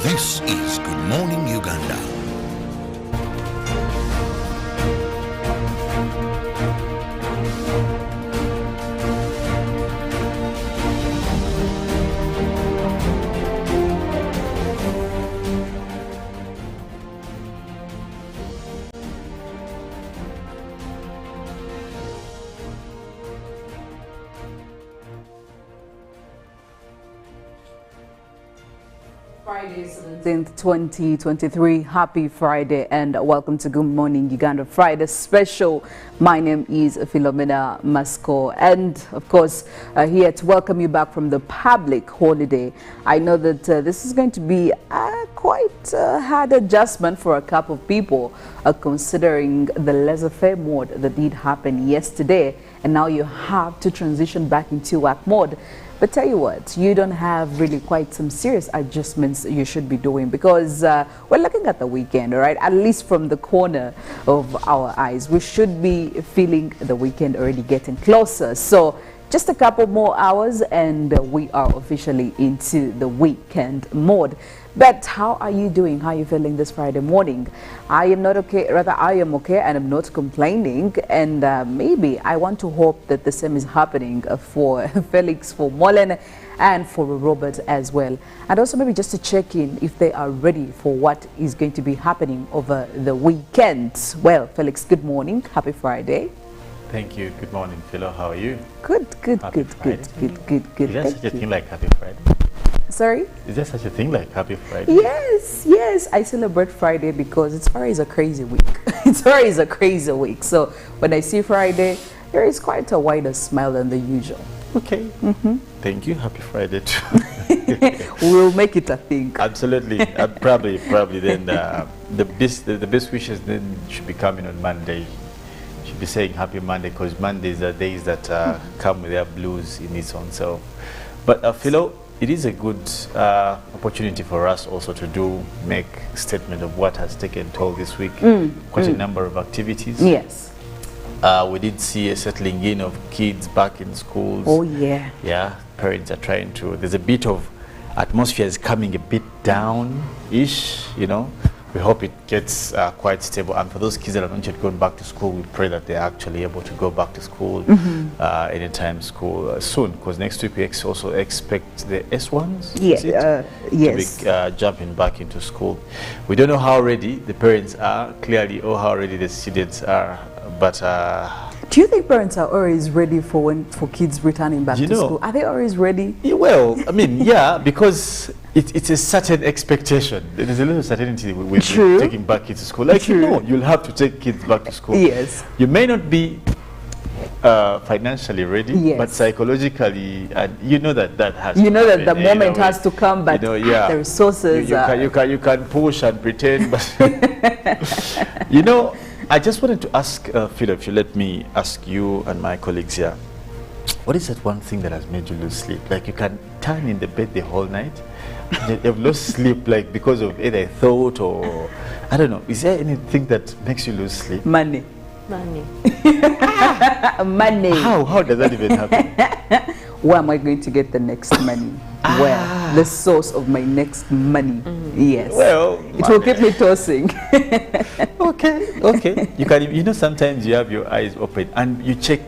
This is Good Morning Uganda. Friday, 17th, 2023. Happy Friday and welcome to Good Morning Uganda Friday special. My name is Philomena Masco and of course here to welcome you back from the public holiday. I know that this is going to be quite a hard adjustment for a couple of people considering the laissez-faire mode that did happen yesterday, and now you have to transition back into work mode. But tell you what, you don't have really quite some serious adjustments you should be doing, because we're looking at the weekend, all right? At least from the corner of our eyes, we should be feeling the weekend already getting closer. So just a couple more hours and we are officially into the weekend mode. But how are you doing? How are you feeling this Friday morning? I am not okay, rather I am okay and I'm not complaining. And maybe I want to hope that the same is happening for Felix, for Molen and for Robert as well. And also maybe just to check in if they are ready for what is going to be happening over the weekend. Well, Felix, good morning. Happy Friday. Thank you. Good morning, Philo. How are you? Good. Is there such a thing like Happy Friday? Sorry? Is there such a thing like Happy Friday? Yes. I celebrate Friday because it's always a crazy week. It's always a crazy week. So when I see Friday, there is quite a wider smile than the usual. Okay. Thank you. Happy Friday too. We'll make it a thing. Absolutely. Probably then the best wishes then should be coming on Monday. Should be saying Happy Monday, because Mondays are days that come with their blues in its own self. But Philo, it is a good opportunity for us also to make a statement of what has taken toll this week. Quite a number of activities. Yes. We did see a settling in of kids back in schools. Oh yeah. Yeah, parents are trying to, there's a bit of atmosphere is coming a bit down-ish, you know. We hope it gets quite stable, and for those kids that have not yet gone back to school, we pray that they're actually able to go back to school anytime soon, because next week we also expect the S1s yes. to be jumping back into school. We don't know how ready the parents are, clearly, or how ready the students are, but do you think parents are always ready for kids returning back to school? Are they always ready? Yeah, well, I mean, yeah, because it's a certain expectation. There's a little certainty with taking back kids to school. Like, you'll have to take kids back to school. Yes. You may not be financially ready, but psychologically, you know that has to that the moment has to come, but the resources you can push and pretend, but I just wanted to ask Phil, if you let me ask you and my colleagues here, what is that one thing that has made you lose sleep? Like, you can turn in the bed the whole night, you've lost sleep, like because of either thought or I don't know. Is there anything that makes you lose sleep? Money. Money. Money. How does that even happen? Where am I going to get the next money? Where? The source of my next money. Yes. Well, it will keep me tossing. Okay. You can, sometimes you have your eyes open and you check,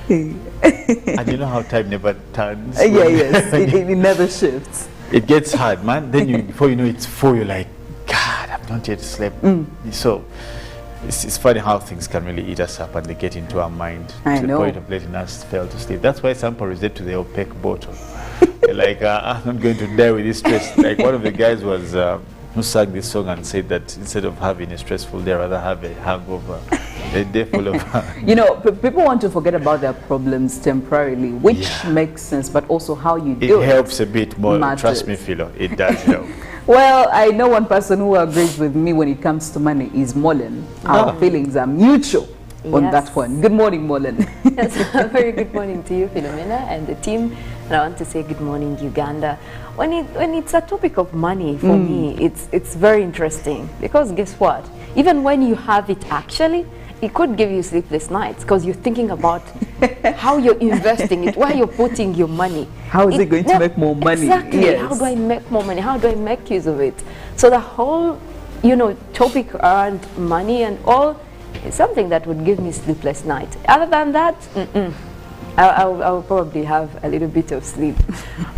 and you know how time never turns. Yes. It never shifts. It gets hard, man. Then before you know it's 4, you're like, God, I've not yet slept. So it's funny how things can really eat us up and they get into our mind to the point of letting us fail to sleep. That's why some resort to the opaque bottle. Like, I'm not going to die with this stress. Like, one of the guys was who sang this song and said that instead of having a stressful day, rather have a hangover. A day full of people want to forget about their problems temporarily, which makes sense, but also how you do it. It helps a bit more. Trust me, Philo, it does help. Well, I know one person who agrees with me when it comes to money is Molen. Our feelings are mutual on that one. Good morning, Molen. Yes, a very good morning to you, Philomena, and the team. And I want to say good morning, Uganda. When it's a topic of money, for me, it's very interesting, because guess what? Even when you have it actually, it could give you sleepless nights because you're thinking about how you're investing it, where you're putting your money. How is it going to make more money? Exactly. Yes. How do I make more money? How do I make use of it? So the whole, topic around money and all is something that would give me sleepless nights. Other than that, I'll probably have a little bit of sleep.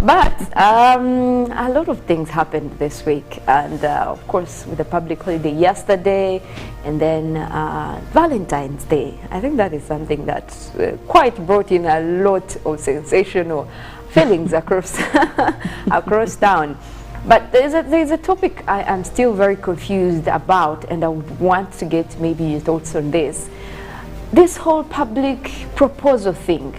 But a lot of things happened this week, and of course with the public holiday yesterday, and then Valentine's Day. I think that is something that quite brought in a lot of sensational feelings across across town. But there's a topic I am still very confused about, and I would want to get maybe your thoughts on this. This whole public proposal thing.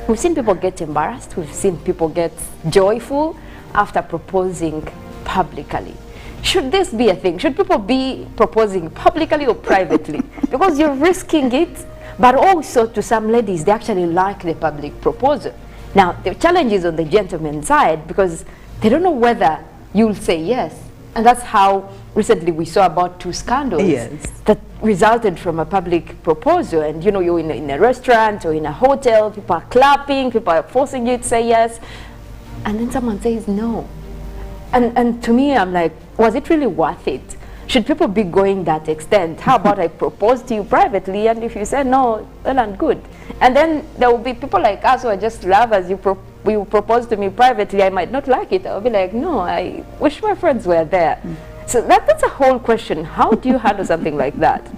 We've seen people get embarrassed. We've seen people get joyful after proposing publicly. Should this be a thing? Should people be proposing publicly or privately? Because you're risking it, but also to some ladies, they actually like the public proposal. Now, the challenge is on the gentleman's side because they don't know whether you'll say yes. And that's how recently we saw about 2 scandals that resulted from a public proposal. And you're in a restaurant or in a hotel, people are clapping, people are forcing you to say yes, and then someone says no. And to me, I'm like, was it really worth it? Should people be going that extent? How about I propose to you privately, and if you say no, well and good. And then there will be people like us who are just lovers. You propose to me privately, I might not like it. I'll be like, no, I wish my friends were there. So that's a whole question. How do you handle something like that?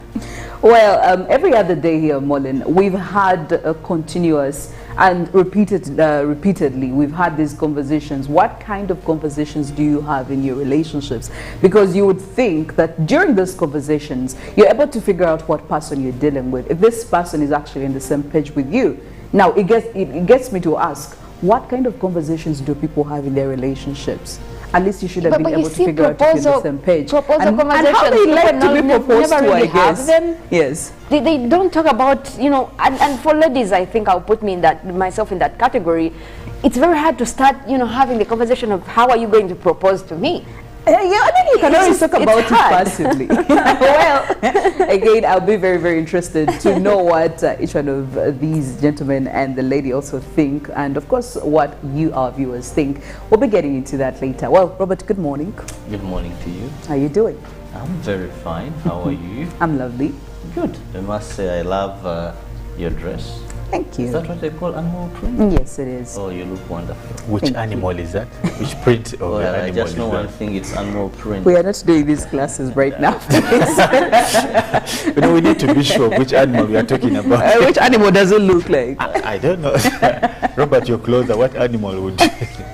Well, every other day here, Molin, we've had a continuous and repeatedly, we've had these conversations. What kind of conversations do you have in your relationships? Because you would think that during those conversations, you're able to figure out what person you're dealing with. If this person is actually on the same page with you. Now, it gets me to ask, what kind of conversations do people have in their relationships? At least you should have been able to figure out if you're on the same page. And how they like to be proposed to, I guess. Yes. They don't talk about, and for ladies, I think I'll put myself in that category. It's very hard to start, having the conversation of how are you going to propose to me? Yeah, I mean, you can always talk about it passively. Well, again, I'll be very, very interested to know what each one of these gentlemen and the lady also think, and of course, what you, our viewers, think. We'll be getting into that later. Well, Robert, good morning. Good morning to you. How are you doing? I'm very fine. How are you? I'm lovely. Good. I must say I love your dress. Thank you. Is that what they call animal print? Yes, it is. Oh, you look wonderful. Which animal is that? Which print of Well, the I animal just know is one that? thing, it's animal print. We are not doing these classes right now. We need to be sure which animal we are talking about. Which animal does it look like? I don't know. Robert, you're closer. What animal would you?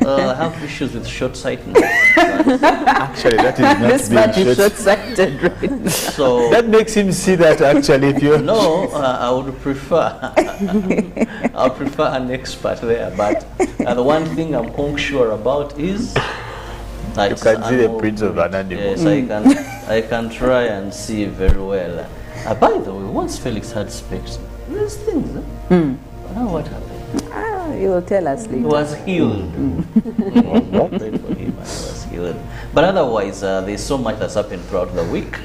I have issues with short-sightedness. Actually, that is not This man being is short. short-sighted right now. So, That makes him see that actually if you're... no, I would prefer, I would prefer an expert there. But the one thing I'm quite sure about is that You it's can see the animal prints of an animal. Yes, I can try and see very well. By the way, once Felix had specs, these things, I don't know what happened. You will tell us He later. was healed. Prayed for him and he was healed. But otherwise, there's so much that's happened throughout the week.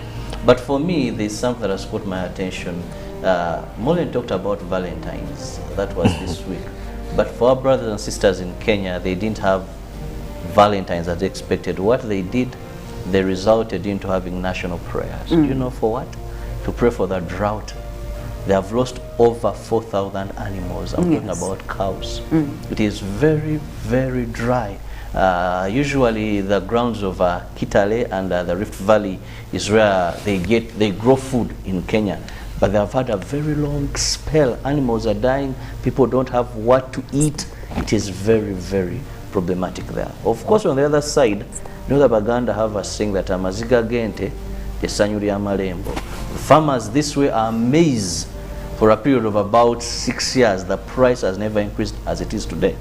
But for me, there's something that has caught my attention. Molin talked about Valentine's. That was this week. But for our brothers and sisters in Kenya, they didn't have Valentine's as expected. What they did, they resulted into having national prayers. Do you know for what? To pray for the drought. They have lost over 4,000 animals. I'm talking about cows. It is very, very dry. Usually the grounds of Kitale and the Rift Valley is where they grow food in Kenya. But they have had a very long spell. Animals are dying. People don't have what to eat. It is very, very problematic there. Of course, on the other side, you know the Baganda have a saying that amaziga gente esanyuli amalembo. Farmers this way are maize for a period of about 6 years. The price has never increased as it is today.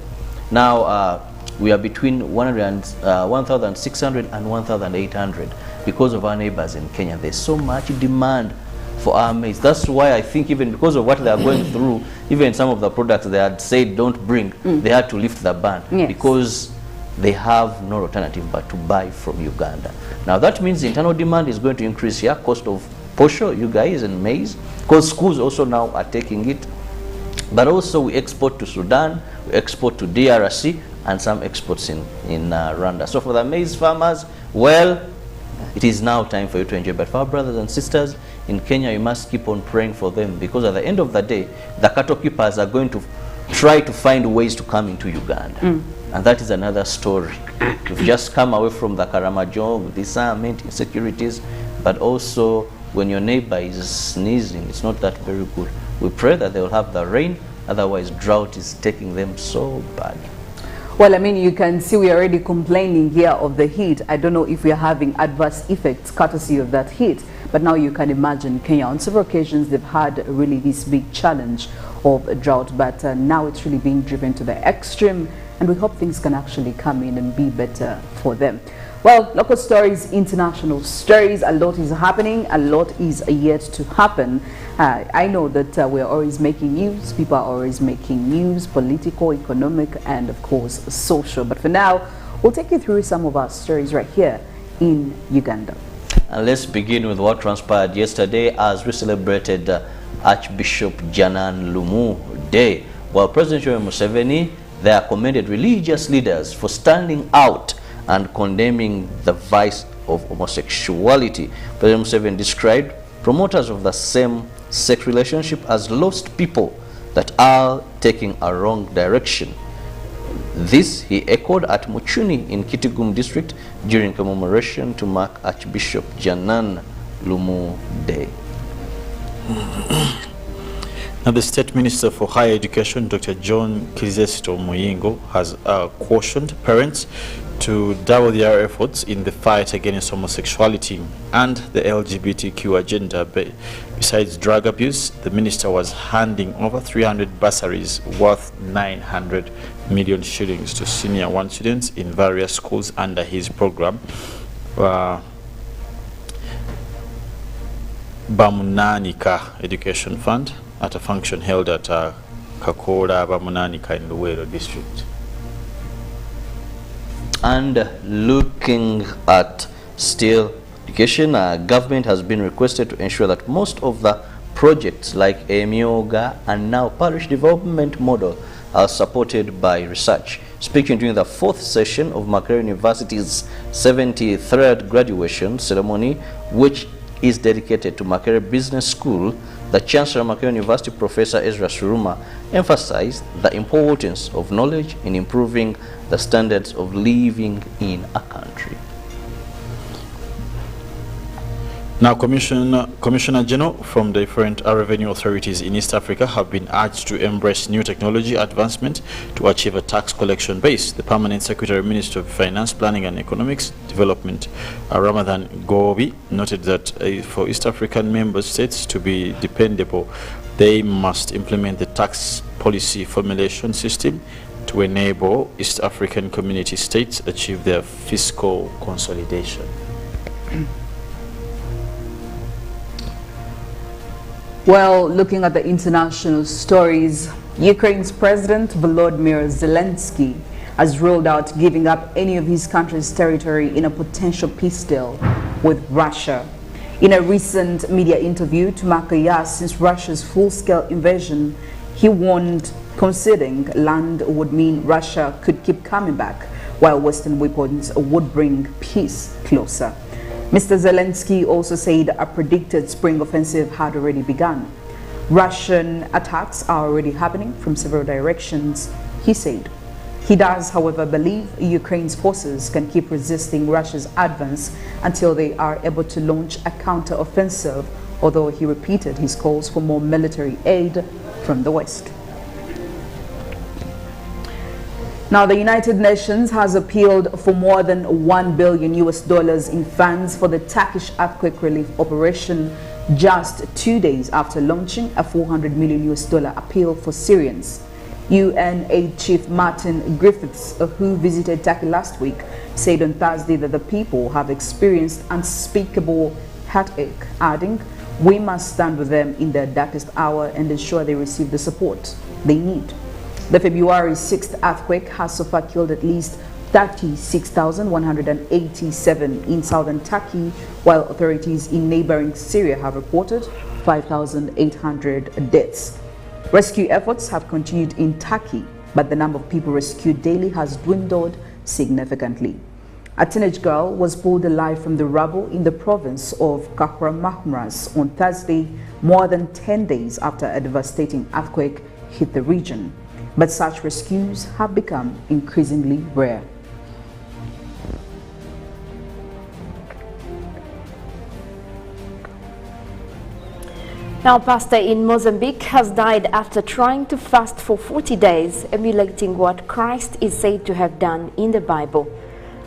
Now we are between 1,600 and 1,800 because of our neighbors in Kenya. There's so much demand for our maize. That's why I think even because of what they are going through, even some of the products they had said don't bring, they had to lift the ban because they have no alternative but to buy from Uganda. Now that means internal demand is going to increase here, cost of posho, you guys, and maize, because schools also now are taking it. But also we export to Sudan, we export to DRC, and some exports in Rwanda. So for the maize farmers, well, it is now time for you to enjoy. But for our brothers and sisters in Kenya, you must keep on praying for them, because at the end of the day, the cattle keepers are going to try to find ways to come into Uganda. And that is another story. We've just come away from the Karamajong, disarmament, insecurities, but also when your neighbor is sneezing, it's not that very good. We pray that they will have the rain, otherwise drought is taking them so bad. Well, I mean, you can see we're already complaining here of the heat. I don't know if we're having adverse effects courtesy of that heat, but now you can imagine Kenya. On several occasions, they've had really this big challenge of a drought, but now it's really being driven to the extreme, and we hope things can actually come in and be better for them. Well, local stories, international stories, a lot is happening, a lot is yet to happen. I know that we're always making news, people are always making news, political, economic, and of course, social. But for now, we'll take you through some of our stories right here in Uganda. And let's begin with what transpired yesterday as we celebrated Archbishop Janan Lumu Day. While President Yoweri Museveni there commended religious leaders for standing out and condemning the vice of homosexuality. President Museveni described promoters of the same-sex relationship as lost people that are taking a wrong direction. This he echoed at Muchuni in Kitgum district during commemoration to mark Archbishop Janan Lumu Day. Now, the State Minister for Higher Education, Dr. John Kizito Muyingo, has cautioned parents to double their efforts in the fight against homosexuality and the LGBTQ agenda. Besides drug abuse, the minister was handing over 300 bursaries worth 900 million shillings to senior one students in various schools under his program, Bamunanika Education Fund, at a function held at Kakola Bamunanika in Luwero district. And looking at still education, government has been requested to ensure that most of the projects like Emyoga and now parish development model are supported by research. Speaking during the 4th session of Makerere University's 73rd graduation ceremony, which is dedicated to Makerere Business School, the Chancellor of Makerere University, Professor Ezra Suruma, emphasized the importance of knowledge in improving the standards of living in a country. Now, Commissioner General from the different revenue authorities in East Africa have been urged to embrace new technology advancement to achieve a tax collection base. The Permanent Secretary Minister of Finance, Planning and Economics Development, Ramadan Gobi, noted that for East African member states to be dependable, they must implement the tax policy formulation system to enable East African community states achieve their fiscal consolidation. Well, looking at the international stories, Ukraine's President Volodymyr Zelensky has ruled out giving up any of his country's territory in a potential peace deal with Russia. In a recent media interview to mark a year since Russia's full-scale invasion, he warned conceding land would mean Russia could keep coming back, while Western weapons would bring peace closer. Mr. Zelensky also said a predicted spring offensive had already begun. Russian attacks are already happening from several directions, he said. He does, however, believe Ukraine's forces can keep resisting Russia's advance until they are able to launch a counter-offensive, although he repeated his calls for more military aid from the West. Now, the United Nations has appealed for more than $1 billion in funds for the Turkish earthquake relief operation just 2 days after launching a $400 million appeal for Syrians. UN Aid Chief Martin Griffiths, who visited Turkey last week, said on Thursday that the people have experienced unspeakable heartache, adding, "We must stand with them in their darkest hour and ensure they receive the support they need." The February 6th earthquake has so far killed at least 36,187 in southern Turkey, while authorities in neighboring Syria have reported 5,800 deaths. Rescue efforts have continued in Turkey, but the number of people rescued daily has dwindled significantly. A teenage girl was pulled alive from the rubble in the province of Kahramanmaraş on Thursday, more than 10 days after a devastating earthquake hit the region. But such rescues have become increasingly rare. Now, a pastor in Mozambique has died after trying to fast for 40 days, emulating what Christ is said to have done in the Bible.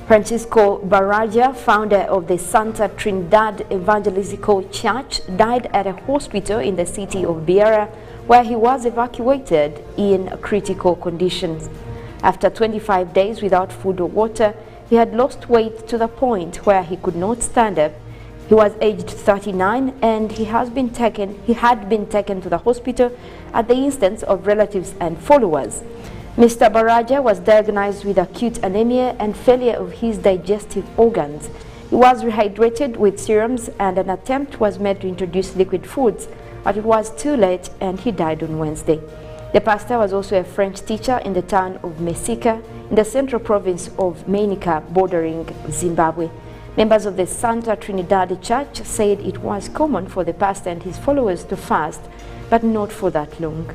Francisco Baraja, founder of the Santa Trinidad Evangelical Church, died at a hospital in the city of Beira, where he was evacuated in critical conditions. After 25 days without food or water, he had lost weight to the point where he could not stand up. He was aged 39 and he had been taken to the hospital at the instance of relatives and followers. Mr. Baraja was diagnosed with acute anemia and failure of his digestive organs. He was rehydrated with serums and an attempt was made to introduce liquid foods, but it was too late and he died on Wednesday. The pastor was also a French teacher in the town of Mesika in the central province of Manica, bordering Zimbabwe. Members of the Santa Trinidad Church said it was common for the pastor and his followers to fast, but not for that long.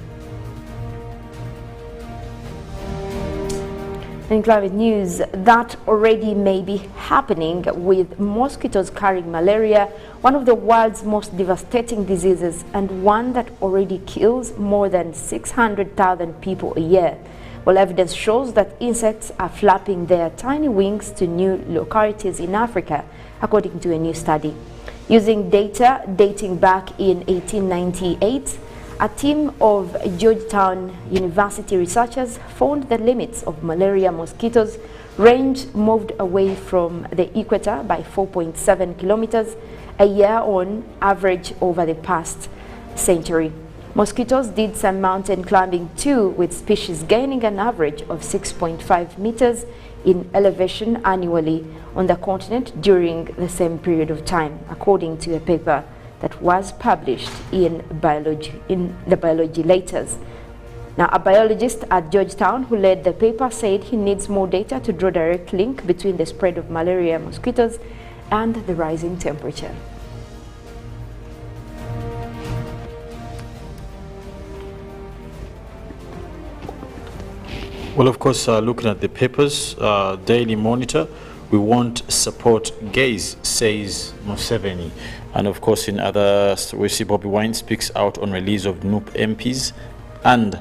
In climate news, that already may be happening with mosquitoes carrying malaria, one of the world's most devastating diseases and one that already kills more than 600,000 people a year. Well, evidence shows that insects are flapping their tiny wings to new localities in Africa, according to a new study. Using data dating back in 1898, a team of Georgetown University researchers found the limits of malaria mosquitoes' range moved away from the equator by 4.7 kilometers a year on average over the past century. Mosquitoes did some mountain climbing too, with species gaining an average of 6.5 meters in elevation annually on the continent during the same period of time, according to a paper that was published in the Biology Letters. Now, a biologist at Georgetown who led the paper said he needs more data to draw a direct link between the spread of malaria mosquitoes and the rising temperature. Well, of course, looking at the papers, Daily Monitor, we won't support gays, says Museveni. And of course, in others, we see Bobi Wine speaks out on release of NUP MPs and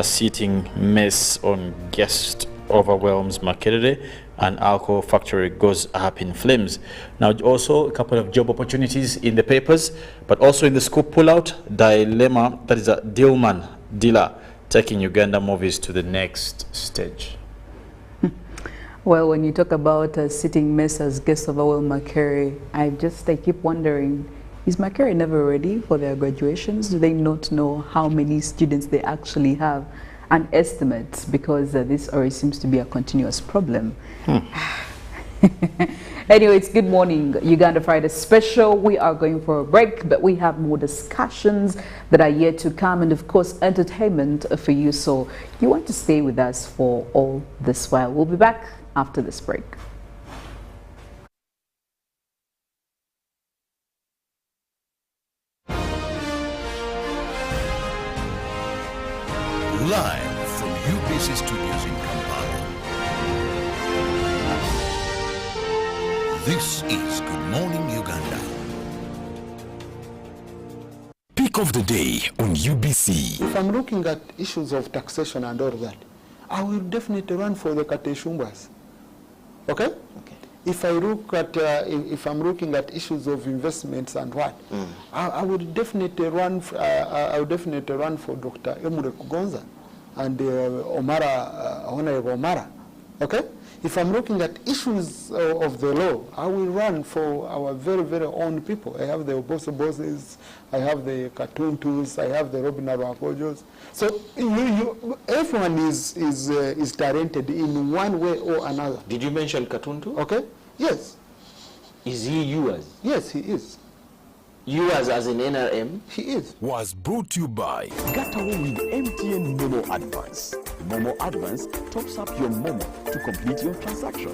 seating mess on guest overwhelms Makerere and alcohol factory goes up in flames. Now, also a couple of job opportunities in the papers, but also in the scoop pullout, dilemma, that is a Dilman dealer taking Uganda movies to the next stage. Well, when you talk about sitting mess as guest of Awel Makerere, I keep wondering, is Makerere never ready for their graduations? Do they not know how many students they actually have? An estimate, because this already seems to be a continuous problem. Anyway, it's Good Morning Uganda Friday special. We are going for a break, but we have more discussions that are yet to come, and of course entertainment for you, so you want to stay with us for all this while. We'll be back after this break. Live from UBC Studios in Kampala. This is Good Morning Uganda. Pick of the day on UBC. If I'm looking at issues of taxation and all that, I will definitely run for the Kateshumbas. Okay? Okay. If I look at, if I'm looking at issues of investments and what, I would definitely run. I would definitely run for Dr. Emure Kugonza and Honorable Omara. Okay? If I'm looking at issues of the law, I will run for our very, very own people. I have the Oboso bosses, I have the Katuntus, I have the Robin Arwakojos. So everyone is talented in one way or another. Did you mention Katuntu? Okay, yes. Is he yours? Yes, he is. Yours as in NRM? He is. Was brought to you by Gatawo with MTN Momo Advance. Momo Advance tops up your Momo to complete your transaction.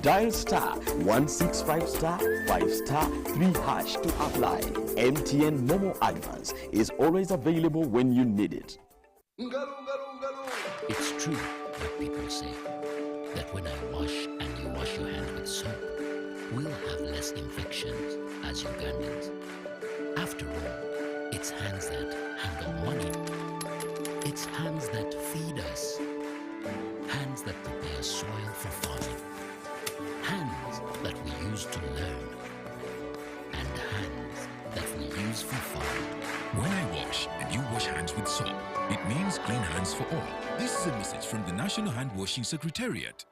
Dial star 165 star 5 star 3 hash to apply. MTN Momo Advance is always available when you need it. It's true what people say, that when I wash and you wash your hand with soap, we'll have less infections as Ugandans. After all, it's hands that handle money. It's hands that feed us. Hands that prepare soil for farming. Hands that we use to learn. And hands that we use for fun. When I wash and you wash hands with soap, it means clean hands for all. This is a message from the National Hand Washing Secretariat.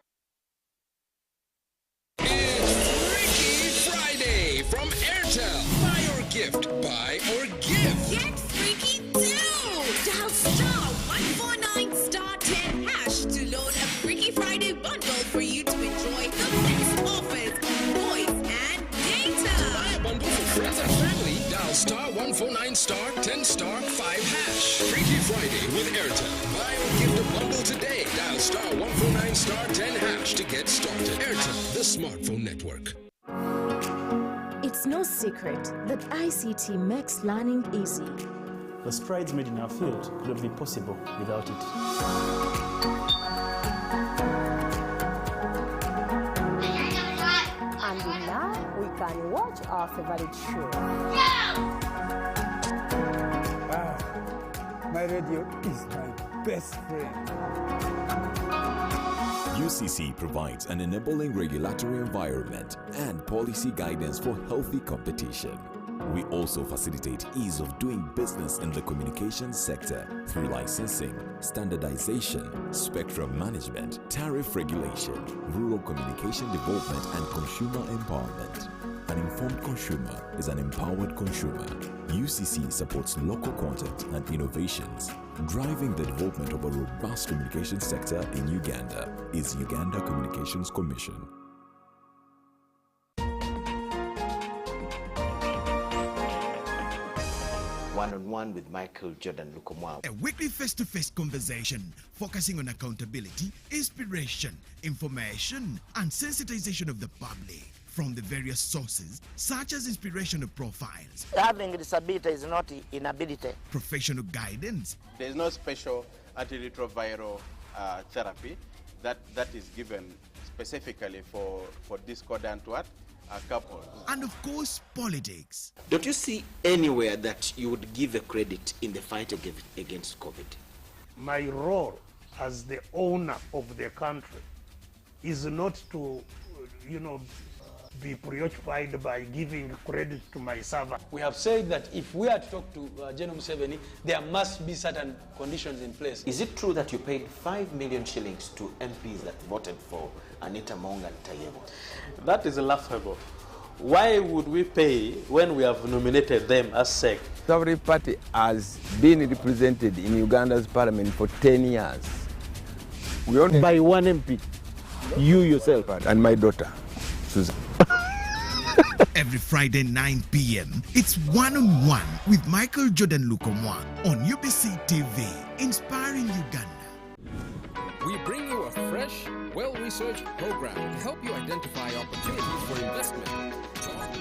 From Airtel. Buy or gift. Buy or give. Get freaky too! Dial star 149 star 10 hash to load a Freaky Friday bundle for you to enjoy the best offers on voice and data. To buy a bundle for friends and family, dial star 149 star 10 star 5 hash. Freaky Friday with Airtel. Buy or gift a bundle today. Dial star 149 star 10 hash to get started. Airtel, the smartphone network. It's no secret that ICT makes learning easy. The strides made in our field couldn't be possible without it. And now we can watch our favorite show. My radio is my best friend. UCC provides an enabling regulatory environment and policy guidance for healthy competition. We also facilitate ease of doing business in the communications sector through licensing, standardization, spectrum management, tariff regulation, rural communication development, and consumer empowerment. An informed consumer is an empowered consumer. UCC supports local content and innovations. Driving the development of a robust communication sector in Uganda is Uganda Communications Commission. One-on-one with Michael Jordan Lukomwa. A weekly face-to-face conversation focusing on accountability, inspiration, information, and sensitization of the public from the various sources, such as inspirational profiles. Having a disability is not inability. Professional guidance. There is no special antiretroviral therapy that is given specifically for discordant couples. And of course, politics. Don't you see anywhere that you would give a credit in the fight against COVID? My role as the owner of the country is not to, be preoccupied by giving credit to my servant. We have said that if we are to talk to General Museveni, there must be certain conditions in place. Is it true that you paid 5 million shillings to MPs that voted for Anita Mong and Tayebo? That is laughable. Why would we pay when we have nominated them as SEC? Every party has been represented in Uganda's parliament for 10 years. We only by one MP, you yourself and my daughter, Susan. Every Friday 9 p.m. it's One-on-One with Michael Jordan Lukomwa on UBC TV, inspiring Uganda. We bring you a fresh, well-researched program to help you identify opportunities for investment, job,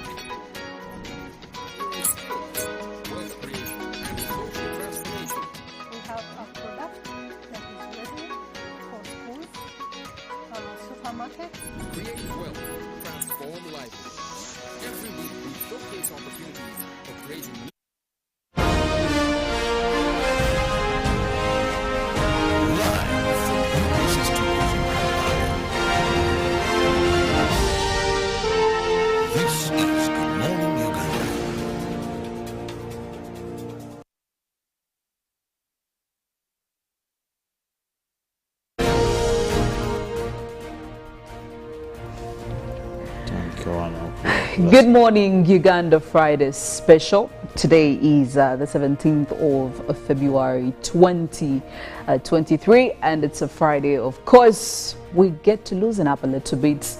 wealth creation, and social transformation. We have a product that is ready for schools, supermarkets. Create wealth, transform life. Every week we showcase opportunities for creating new Good morning, Uganda Friday special. Today is the 17th of February 2023, and it's a Friday. Of course, we get to loosen up a little bit,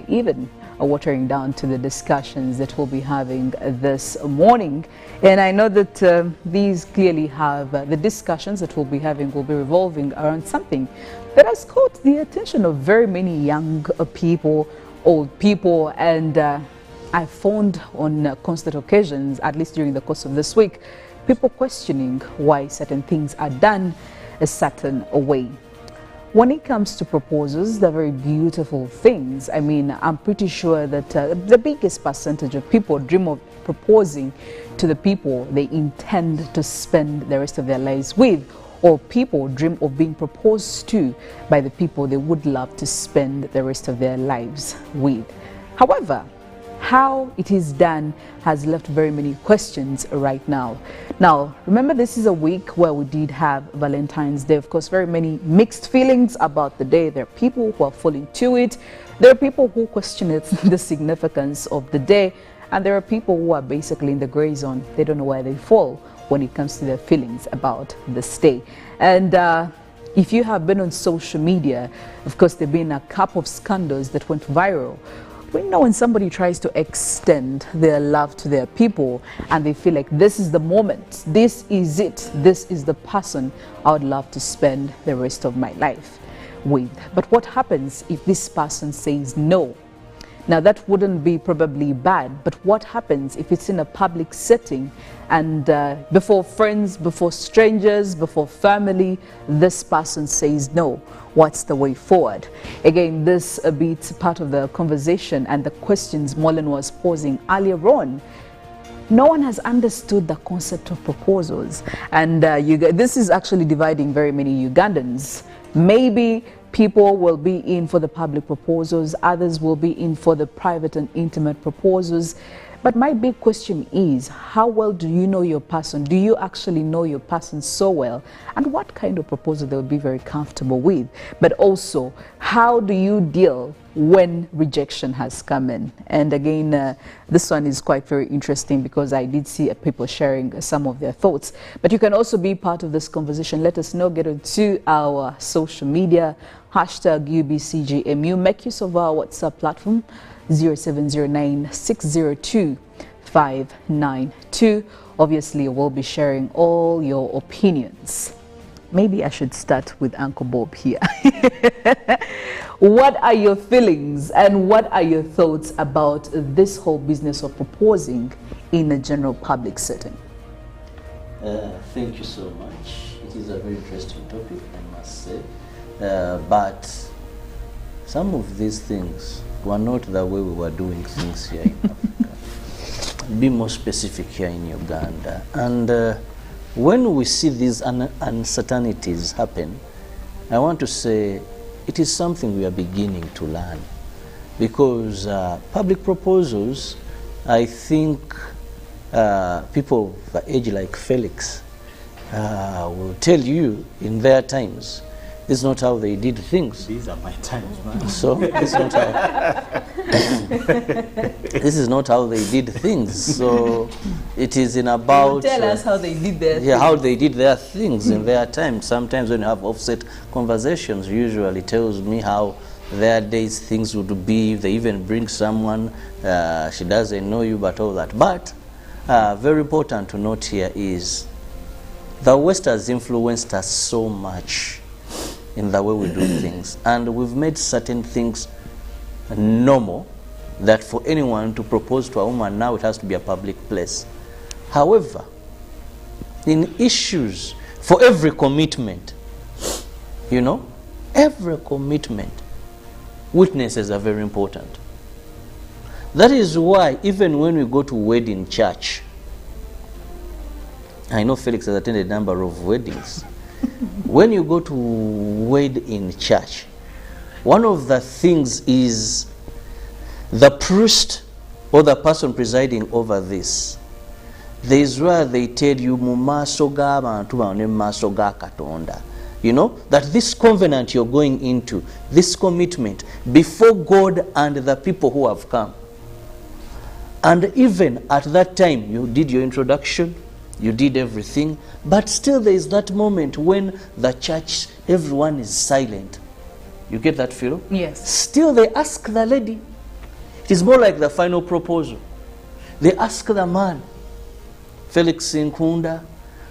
even watering down to the discussions that we'll be having this morning. And I know that these clearly have the discussions that we'll be having will be revolving around something that has caught the attention of very many young people, old people, and I found on constant occasions, at least during the course of this week, people questioning why certain things are done a certain way. When it comes to proposals, they're very beautiful things. I mean, I'm pretty sure that the biggest percentage of people dream of proposing to the people they intend to spend the rest of their lives with, or people dream of being proposed to by the people they would love to spend the rest of their lives with. However, how it is done has left very many questions right now. Now, remember, this is a week where we did have Valentine's Day. Of course, very many mixed feelings about the day. There are people who are falling to it. There are people who question the significance of the day. And there are people who are basically in the gray zone. They don't know where they fall when it comes to their feelings about this day. And if you have been on social media, of course, there have been a couple of scandals that went viral. We know when somebody tries to extend their love to their people and they feel like this is the moment, this is it, this is the person I would love to spend the rest of my life with. But what happens if this person says no? Now, that wouldn't be probably bad, but what happens if it's in a public setting and before friends, before strangers, before family, this person says no? What's the way forward? Again, this a bit part of the conversation and the questions Molen was posing earlier on. No one has understood the concept of proposals, and this is actually dividing very many Ugandans. Maybe people will be in for the public proposals, others will be in for the private and intimate proposals. But my big question is, how well do you know your person? Do you actually know your person so well? And what kind of proposal they will be very comfortable with? But also, how do you deal when rejection has come in? And again, this one is quite very interesting because I did see people sharing some of their thoughts. But you can also be part of this conversation. Let us know, get onto our social media, hashtag UBCGMU. Make use of our WhatsApp platform, 0709-602-592. Obviously, we'll be sharing all your opinions. Maybe I should start with Uncle Bob here. What are your feelings and what are your thoughts about this whole business of proposing in a general public setting? Thank you so much. It is a very interesting topic, I must say. But some of these things were not the way we were doing things here in Africa. Be more specific here in Uganda. And when we see these uncertainties happen, I want to say it is something we are beginning to learn. Because public proposals, I think people of the age like Felix will tell you in their times, this is not how they did things. These are my times, man. So this is not how, this is not how they did things. So it is in about... Tell us how they did their things. Yeah, how they did their things in their time. Sometimes when you have offset conversations, usually tells me how their days things would be. They even bring someone, she doesn't know you, but all that. But very important to note here is the West has influenced us so much in the way we do things, and we've made certain things normal, that for anyone to propose to a woman now it has to be a public place. However, in issues, for every commitment, you know, every commitment, witnesses are very important. That is why even when we go to wedding church, I know Felix has attended a number of weddings. When you go to wed in church, one of the things is the priest or the person presiding over this. There is where they tell you, you know, that this covenant you're going into, this commitment, before God and the people who have come, And even at that time, you did your introduction, you did everything, but still there is that moment when the church, everyone is silent. You get that, Philo? Yes. Still they ask the lady. It is more like the final proposal. They ask the man, Felix Nkunda,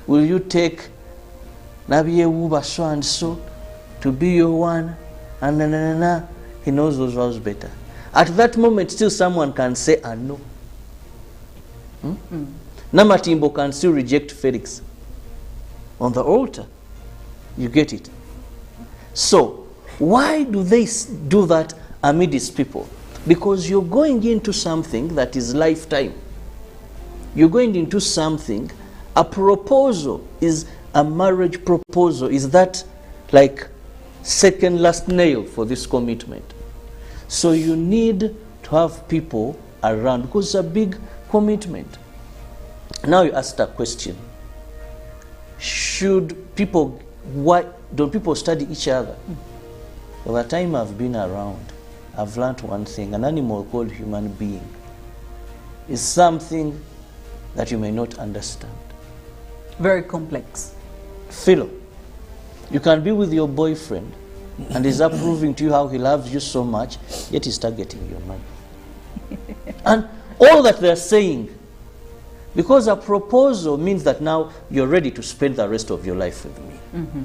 will you take Nabiyewuba so and so to be your one? And na. He knows those vows better. At that moment, still someone can say a no. Namatimbo can still reject Felix on the altar. You get it? So, why do they do that amidst people? Because you're going into something that is lifetime. You're going into something, a proposal is a marriage proposal. Is that like second last nail for this commitment? So you need to have people around because it's a big commitment. Now you asked a question. Should people, why don't people study each other? By the time I've been around, I've learned one thing. An animal called human being is something that you may not understand. Very complex. Philo, you can be with your boyfriend and he's proving to you how he loves you so much, yet he's targeting your money. And all that they're saying, because a proposal means that now you're ready to spend the rest of your life with me.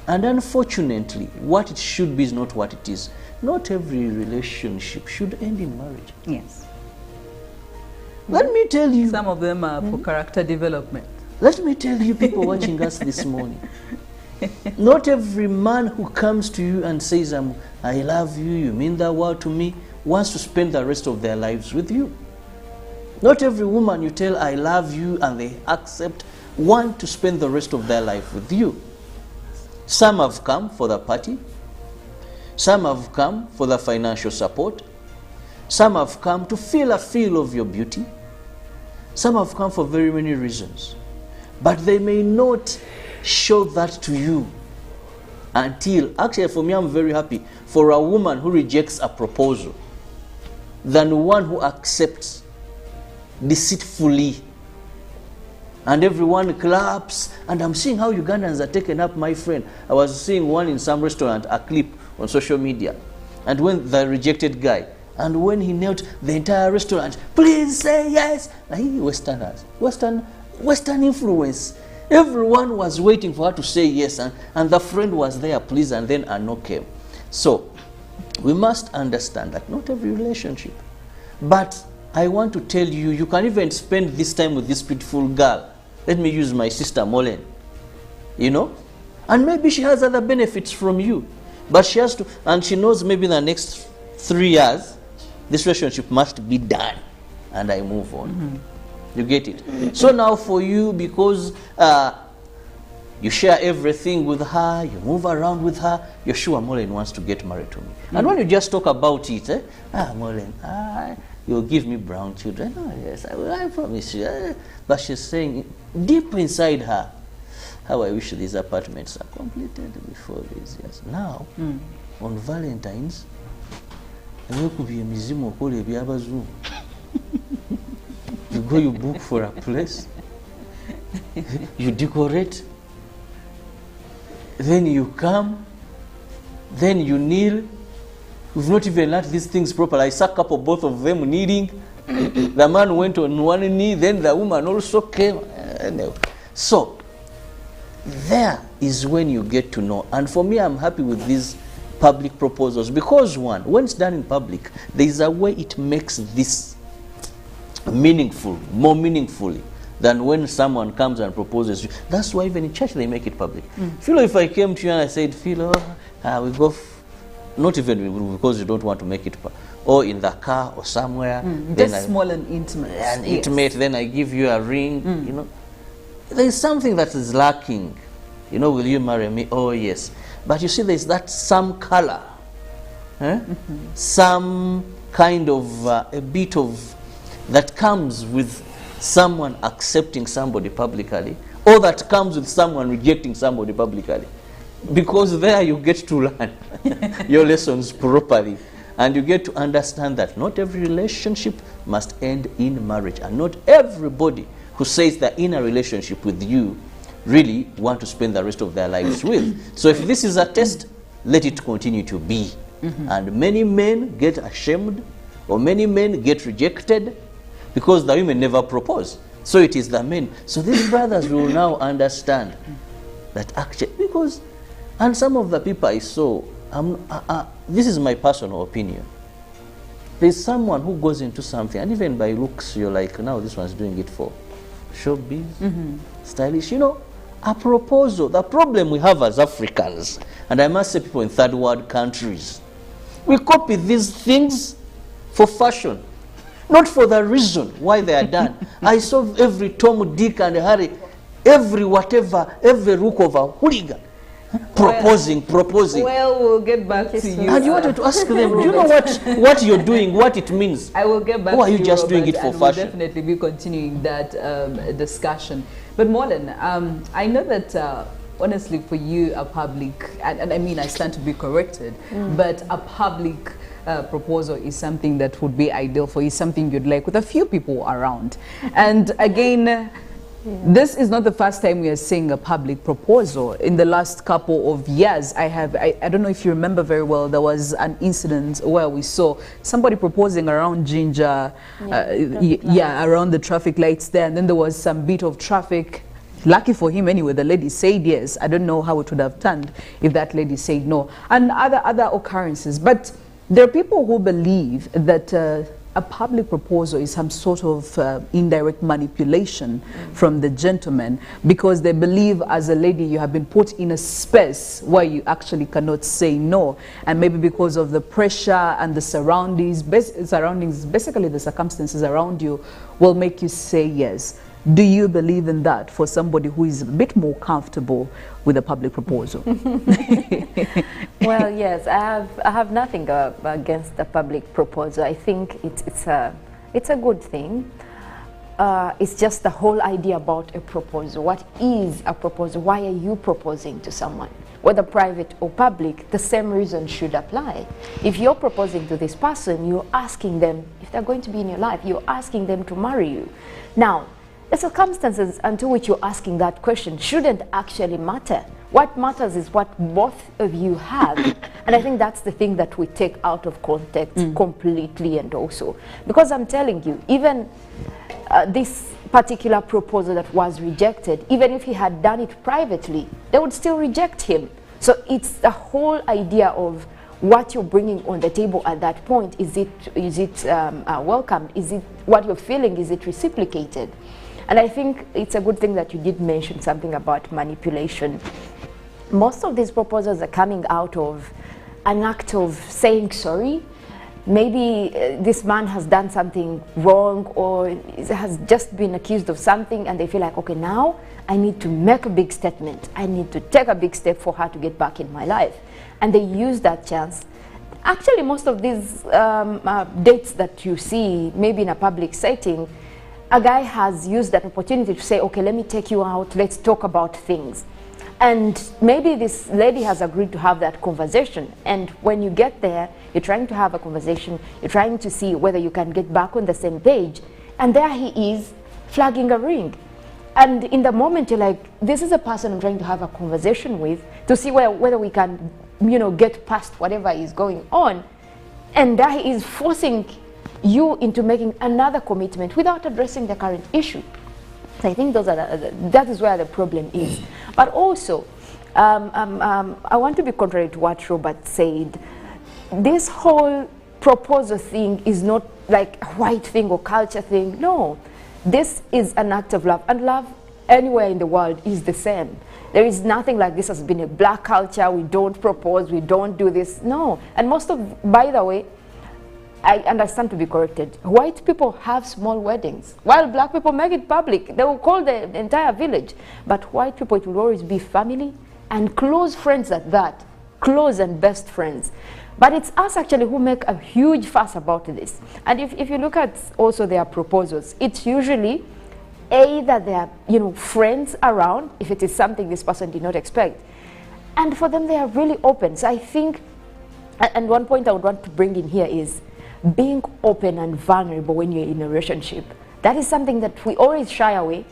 And unfortunately, what it should be is not what it is. Not every relationship should end in marriage. Yes. Let me tell you. Some of them are for character development. Let me tell you, people watching us this morning. Not every man who comes to you and says, I love you, you mean the world to me, wants to spend the rest of their lives with you. Not every woman you tell, I love you, and they accept, want to spend the rest of their life with you. Some have come for the party. Some have come for the financial support. Some have come to feel a feel of your beauty. Some have come for very many reasons. But they may not show that to you until, actually for me I'm very happy for a woman who rejects a proposal than one who accepts deceitfully. And everyone claps, and I'm seeing how Ugandans are taken up, my friend. I was seeing one in some restaurant, a clip on social media, and when the rejected guy, and when he knelt, the entire restaurant, please say yes. Westerners, Western influence. Everyone was waiting for her to say yes, and the friend was there, please, and then a no came. So, we must understand that not every relationship. But I want to tell you, you can even spend this time with this beautiful girl. Let me use my sister Molen. You know? And maybe she has other benefits from you. But she has to, and she knows maybe in the next 3 years, this relationship must be done. And I move on. You get it? So now for you, because you share everything with her, you move around with her, you're sure Molen wants to get married to me. And when you just talk about it, Molen, you'll give me brown children. Oh, yes, I promise you. But she's saying, deep inside her, how I wish these apartments are completed before these years. Now, on Valentine's, you go, you book for a place, you decorate, then you come, then you kneel. We've not even learned these things properly. I saw a couple, both of them kneeling. The man went on one knee, then the woman also came. So, there is when you get to know. And for me, I'm happy with these public proposals because, one, when it's done in public, there is a way it makes this meaningful, more meaningfully than when someone comes and proposes you. That's why even in church they make it public. Philo, if I came to you and I said, Philo, we go, not even because you don't want to make it, or in the car or somewhere. Just small and intimate. And intimate, then I give you a ring, you know. There's something that is lacking. You know, will you marry me? Oh, yes. But you see, there's that some color, some kind of, a bit of, that comes with someone accepting somebody publicly, or that comes with someone rejecting somebody publicly. Because there you get to learn your lessons properly. and you get to understand that not every relationship must end in marriage, and not everybody who says they're in a relationship with you really want to spend the rest of their lives with. So if this is a test, let it continue to be. And many men get ashamed, or many men get rejected because the women never propose. So it is the men. So these brothers will now understand that actually, because, and some of the people I saw, this is my personal opinion. There's someone who goes into something, and even by looks, you're like, now this one's doing it for showbiz, stylish. You know, a proposal. The problem we have as Africans, and I must say people in third world countries, we copy these things for fashion, not for the reason why they are done. I saw every Tom, Dick, and Harry, every whatever, every rook of a hooligan proposing. Well, we'll get back to you. And you wanted to ask them, do you know what you're doing, what it means? I will get back to you. Or are you just doing it for fashion? We'll definitely be continuing that discussion. But Molen, I know that honestly for you, a public, and I mean I stand to be corrected, but a public proposal is something that would be ideal for you, something you'd like with a few people around. And again, this is not the first time we are seeing a public proposal. In the last couple of years, I don't know if you remember very well, there was an incident where we saw somebody proposing around Ginger, around the traffic lights there, and then there was some bit of traffic. Lucky for him anyway, the lady said yes. I don't know how it would have turned if that lady said no. And other occurrences. But there are people who believe that a public proposal is some sort of indirect manipulation from the gentleman, because they believe as a lady you have been put in a space where you actually cannot say no, and maybe because of the pressure and the surroundings, basically the circumstances around you will make you say yes. Do you believe in that for somebody who is a bit more comfortable with a public proposal? Well, yes, I have nothing against the public proposal. I think it's a good thing. It's just the whole idea about a proposal. What is a proposal? Why are you proposing to someone? Whether private or public, the same reason should apply. If you're proposing to this person, you're asking them, if they're going to be in your life, you're asking them to marry you. Now, the circumstances unto which you're asking that question shouldn't actually matter. What matters is what both of you have. And I think that's the thing that we take out of context completely. And also, because I'm telling you, even this particular proposal that was rejected, even if he had done it privately, they would still reject him. So it's the whole idea of what you're bringing on the table at that point. Is it welcomed? Is it what you're feeling? Is it reciprocated? And I think it's a good thing that you did mention something about manipulation. Most of these proposals are coming out of an act of saying sorry. Maybe this man has done something wrong or has just been accused of something, and they feel like, okay, now I need to make a big statement. I need to take a big step for her to get back in my life. And they use that chance. Actually, most of these dates that you see, maybe in a public setting, a guy has used that opportunity to say, okay, let me take you out, let's talk about things. And maybe this lady has agreed to have that conversation. And when you get there, you're trying to have a conversation, you're trying to see whether you can get back on the same page. And there he is, flagging a ring. And in the moment, you're like, this is a person I'm trying to have a conversation with to see whether we can, get past whatever is going on. And there he is forcing you into making another commitment without addressing the current issue. So I think that is where the problem is. But also, I want to be contrary to what Robert said. This whole proposal thing is not like a white thing or culture thing. No, this is an act of love, and love anywhere in the world is the same. There is nothing like this has been a black culture. We don't propose, we don't do this. No, and by the way, I understand to be corrected. White people have small weddings, while black people make it public. They will call the entire village. But white people, it will always be family and close friends at that, close and best friends. But it's us actually who make a huge fuss about this. And if you look at also their proposals, it's usually either their friends around, if it is something this person did not expect. And for them, they are really open. So I think And one point I would want to bring in here is being open and vulnerable when you're in a relationship. That is something that we always shy away.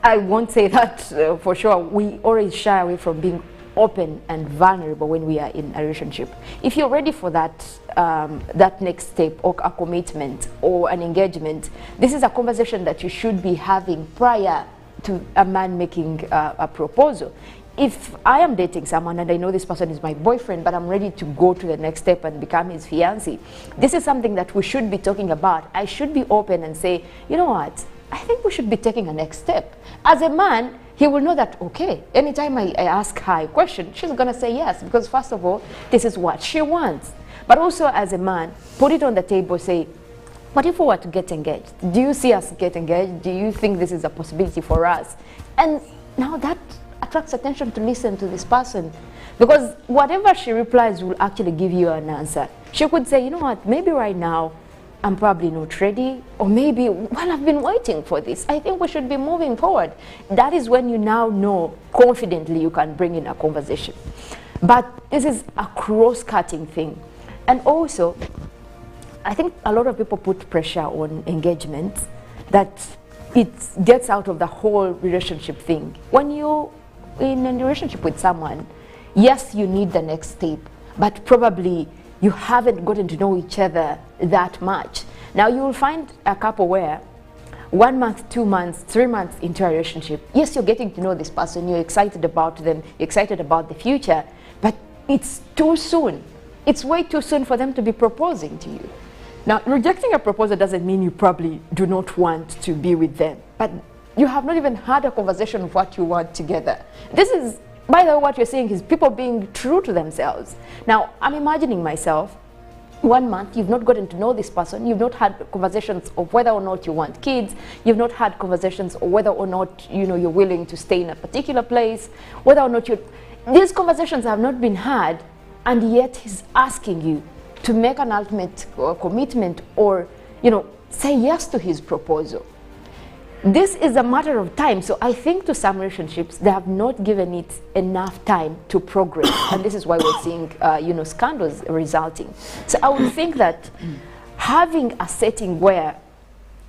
I won't say that for sure. We always shy away from being open and vulnerable when we are in a relationship. If you're ready for that, that next step, or a commitment or an engagement, this is a conversation that you should be having prior to a man making a proposal. If I am dating someone and I know this person is my boyfriend, but I'm ready to go to the next step and become his fiancé, this is something that we should be talking about. I should be open and say, you know what, I think we should be taking a next step. As a man, he will know that, okay, anytime I ask her a question, she's going to say yes, because first of all, this is what she wants. But also as a man, put it on the table, say, what if we were to get engaged? Do you see us get engaged? Do you think this is a possibility for us? And now that attracts attention to listen to this person, because whatever she replies will actually give you an answer. She could say, you know what, maybe right now I'm probably not ready, or maybe, well, I've been waiting for this. I think we should be moving forward. That is when you now know confidently you can bring in a conversation. But this is a cross-cutting thing. And also, I think a lot of people put pressure on engagement that it gets out of the whole relationship thing. When you're in a relationship with someone, yes, you need the next step, but probably you haven't gotten to know each other that much. Now you will find a couple where 1 month, 2 months, 3 months into a relationship, yes, you're getting to know this person, you're excited about them, you're excited about the future, but it's too soon. It's way too soon for them to be proposing to you. Now, rejecting a proposal doesn't mean you probably do not want to be with them, but you have not even had a conversation of what you want together. This is, by the way, what you're saying is people being true to themselves. Now, I'm imagining myself, 1 month, you've not gotten to know this person, you've not had conversations of whether or not you want kids, you've not had conversations of whether or not, you know, you're willing to stay in a particular place, whether or not you... These conversations have not been had, and yet he's asking you to make an ultimate commitment or, you know, say yes to his proposal. This is a matter of time. So I think to some relationships, they have not given it enough time to progress. And this is why we're seeing, you know, scandals resulting. So I would think that having a setting where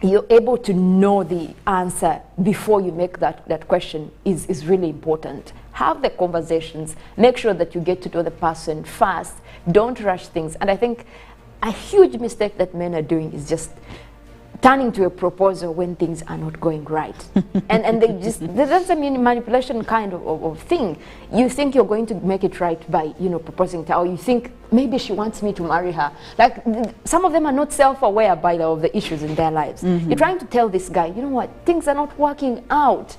you're able to know the answer before you make that question is really important. Have the conversations. Make sure that you get to know the person fast. Don't rush things. And I think a huge mistake that men are doing is just turning to a proposal when things are not going right. and they just, that's a manipulation kind of thing. You think you're going to make it right by, you know, proposing to her, or you think maybe she wants me to marry her. Like, some of them are not self-aware by of the issues in their lives. You're trying to tell this guy, you know what, things are not working out.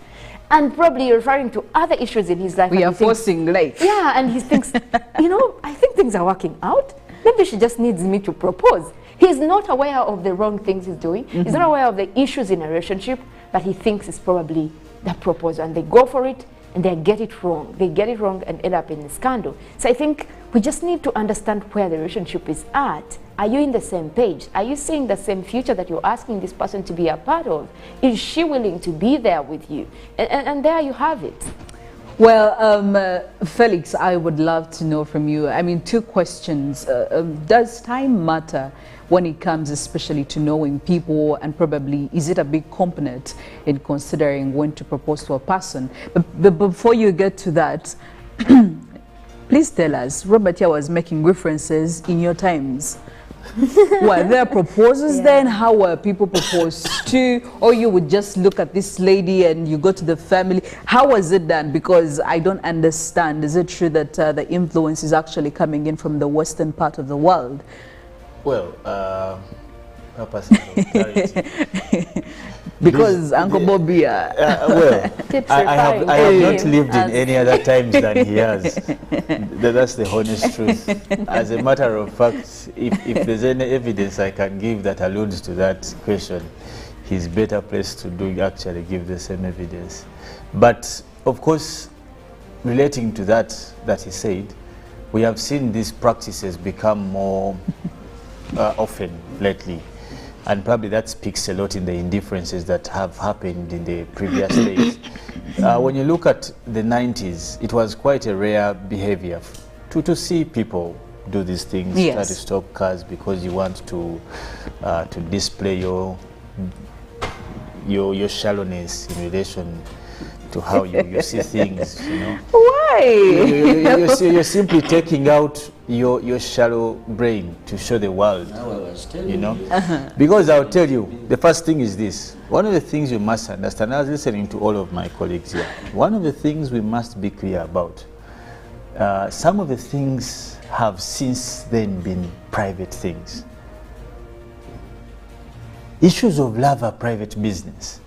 And probably you're referring to other issues in his life. We are forcing life. Yeah, and he thinks, you know, I think things are working out. Maybe she just needs me to propose. He's not aware of the wrong things he's doing. He's not aware of the issues in a relationship, but he thinks it's probably the proposal. And they go for it, and they get it wrong. They get it wrong and end up in a scandal. So I think we just need to understand where the relationship is at. Are you in the same page? Are you seeing the same future that you're asking this person to be a part of? Is she willing to be there with you? And there you have it. Well, Felix, I would love to know from you. I mean, 2 questions. Does time matter when it comes especially to knowing people, and probably is it a big component in considering when to propose to a person? But before you get to that, please tell us, Robert here was making references in your times. Were there proposals then? How were people proposed to? Or you would just look at this lady and you go to the family? How was it done? Because I don't understand. Is it true that the influence is actually coming in from the western part of the world? Well, because Uncle Bobby, well, I have not lived in any other times than he has. That's the honest truth. As a matter of fact, if there's any evidence I can give that alludes to that question, he's better placed to actually give the same evidence. But of course, relating to that he said, we have seen these practices become more often lately. And probably that speaks a lot in the indifferences that have happened in the previous days. When you look at the 90s, it was quite a rare behavior to see people do these things, Yes. try to stop cars because you want to display your shallowness in relation to how you see things, you know. Why? You're simply taking out your shallow brain to show the world, you know. Because I'll tell you, the first thing is this. One of the things you must understand, I was listening to all of my colleagues here, one of the things we must be clear about, some of the things have since then been private things. Issues of love are private business.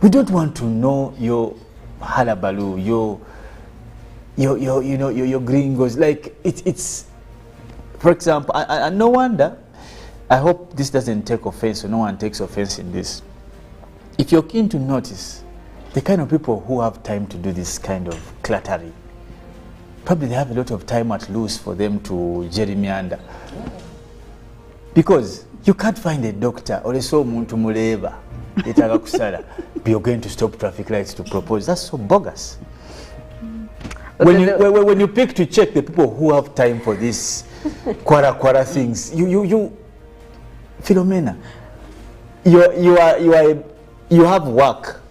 We don't want to know your halabaloo, your gringos. Like it's for example, and no wonder, I hope this doesn't take offense, or no one takes offense in this. If you're keen to notice the kind of people who have time to do this kind of cluttering, probably they have a lot of time at loose for them to gerrymander. Because you can't find a doctor or a muntu muleba etaga kusala you're going to stop traffic lights to propose. That's so bogus. When you pick to check the people who have time for these kwara things, you Philomena, you have work.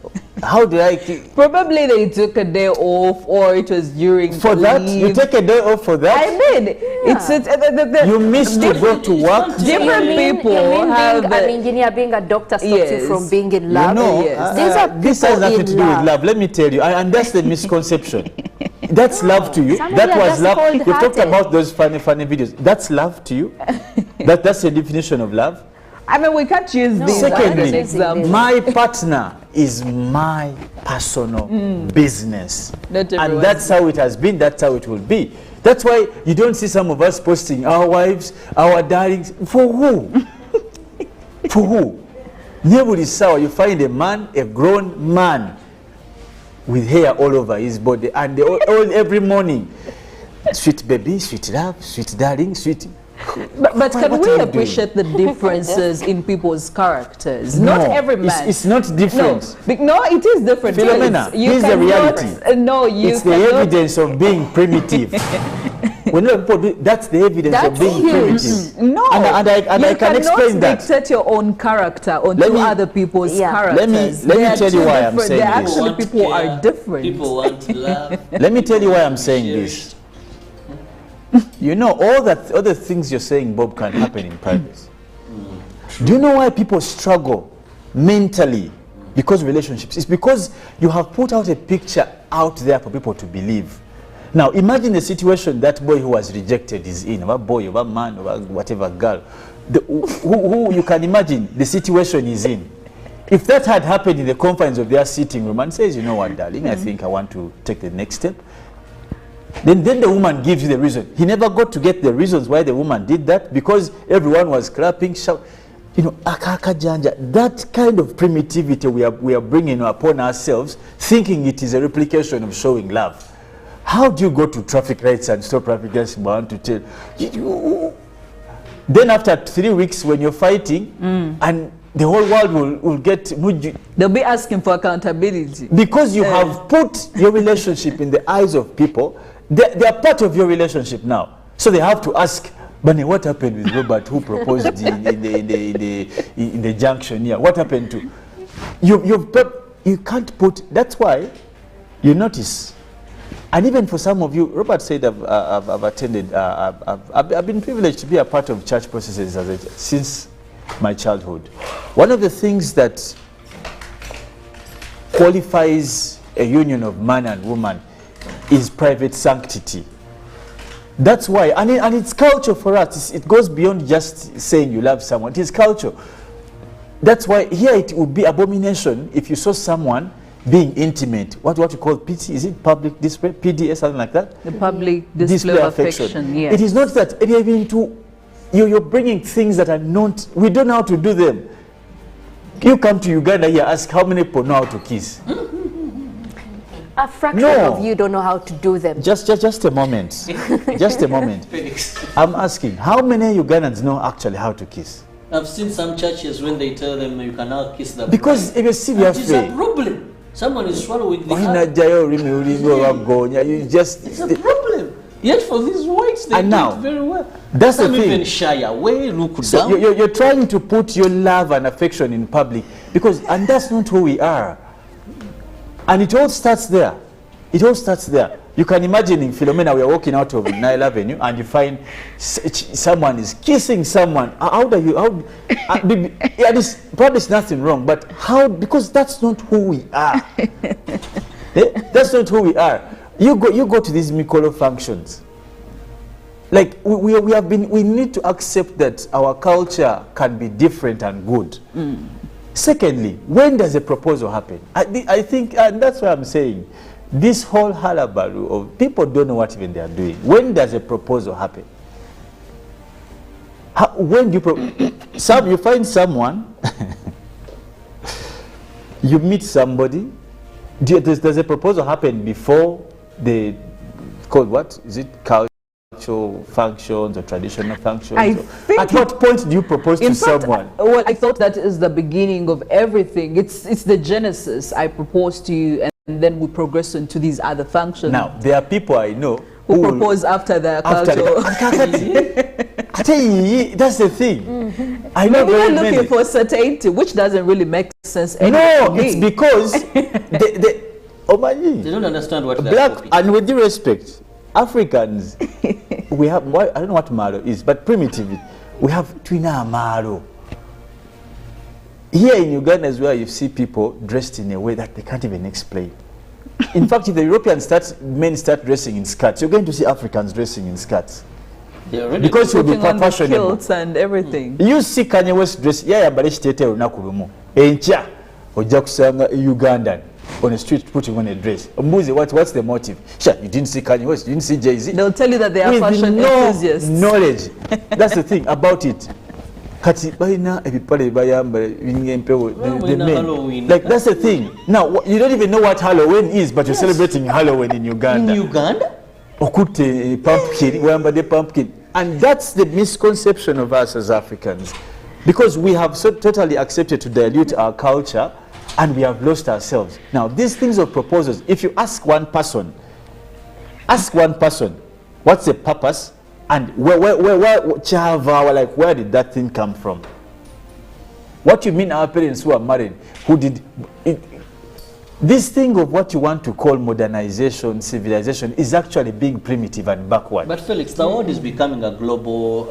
How do I? Probably they took a day off, or it was during for that. You take a day off for that. I did. Yeah. You missed to go to work. Different people have being an engineer, being a doctor, stops you from being in love. You know, These are this has nothing to do with love. Let me tell you, and that's the misconception. That's love to you. That was love. You've talked about those funny videos. That's love to you. That's the definition of love. I mean, we can't use this. Secondly, my partner is my personal business. And that's how it has been, that's how it will be. That's why you don't see some of us posting our wives, our darlings. For who? For who? You find a man, a grown man, with hair all over his body, and every morning, sweet baby, sweet love, sweet darling, sweet... But can we appreciate the differences in people's characters? No, not every man. It's not different. No, it is different. Philomena, here's the reality. It's the evidence of being primitive. Whenever people do, that's the evidence of being primitive. No, and I can explain that. You cannot dictate your own character onto other people's characters. Let me tell you why I'm saying this. Actually, people are different. People want to love. Let me tell you why I'm saying this. You know, all the other things you're saying, Bob, can happen in private. Do you know why people struggle mentally because of relationships? It's because you have put out a picture out there for people to believe. Now, imagine the situation that boy who was rejected is in, or boy, or man, or whatever girl, who you can imagine the situation is in. If that had happened in the confines of their sitting room and says, you know what, darling, I think I want to take the next step. Then the woman gives you the reason. He never got to get the reasons why the woman did that, because everyone was clapping, you know, akakajanja. That kind of primitivity we are bringing upon ourselves, thinking it is a replication of showing love. How do you go to traffic lights and stop traffic lights? Want to tell you? Then after 3 weeks, when you're fighting, and the whole world will get... They'll be asking for accountability. Because you have put your relationship in the eyes of people. They are part of your relationship now. So they have to ask, Bunny, what happened with Robert who proposed in the junction here? What happened to... You can't put... That's why you notice. And even for some of you, Robert said I've attended... I've been privileged to be a part of church processes since my childhood. One of the things that qualifies a union of man and woman is private sanctity. That's why, and it's culture for us. It goes beyond just saying you love someone. It is culture. That's why here it would be abomination if you saw someone being intimate. What you call PT? Is it public display? PDA, something like that? The public display of affection. Yes. It is not that even to you're bringing things that are not. We don't know how to do them. You come to Uganda here, ask how many people know how to kiss. A fraction of you don't know how to do them. Just a moment. Just a moment. I'm asking, how many Ugandans know actually how to kiss? I've seen some churches when they tell them you can now kiss the because bride. If you see your face, it's a problem. Someone is swallowing the you just... It's a problem. Yet for these whites, they And do now, it very well. that's the Some thing. even shy away, look So down. you're trying to put your love and affection in public, and that's not who we are. And it all starts there. It all starts there. You can imagine in Philomena, we are walking out of Nile Avenue and you find someone is kissing someone. Probably there's nothing wrong, but how? Because that's not who we are. That's not who we are. You go to these Mikolo functions. Like we need to accept that our culture can be different and good. Secondly, when does a proposal happen? I think, and that's why I'm saying, this whole hullabaloo of people don't know what even they are doing. When does a proposal happen? When do you find someone, you meet somebody, does a proposal happen before the, called what? Is it cultural functions or traditional functions? At what point do you propose to someone? Well, I thought that is the beginning of everything. It's the genesis. I propose to you, and then we progress into these other functions. Now, there are people I know who propose after the cultural. I tell you, that's the thing. I know Maybe very you're looking many. for certainty, which doesn't really make sense. No, it's because They don't understand what black, and with due respect, Africans, we have, I don't know what malo is, but primitively, we have twina malo. Here in Uganda as well, you see people dressed in a way that they can't even explain. In fact, if the Europeans men start dressing in skirts, you're going to see Africans dressing in skirts. Because you'll be fashionable. Kilts and everything. You see Kanye West dress, yayambala ekiteeteeyi olunaku lumu. Enkya ojja kusanga Ugandan on the street putting on a dress. Mbuzi, what's the motive? Sure, you didn't see Kanye West, you didn't see Jay-Z. They'll tell you that they are fashion enthusiasts. Knowledge. That's the thing about it. Kati balina ebipale bayambala empewo. Like, that's the thing. Now, you don't even know what Halloween is, but you're celebrating Halloween in Uganda. In Uganda? Okutte pumpkin, wayambadde pumpkin. And that's the misconception of us as Africans. Because we have so totally accepted to dilute our culture, and we have lost ourselves. Now, these things of proposals, if you ask one person, what's the purpose? And where did that thing come from? What you mean our parents who are married, who did it? This thing of what you want to call modernization, civilization, is actually being primitive and backward. But Felix, the world is becoming a global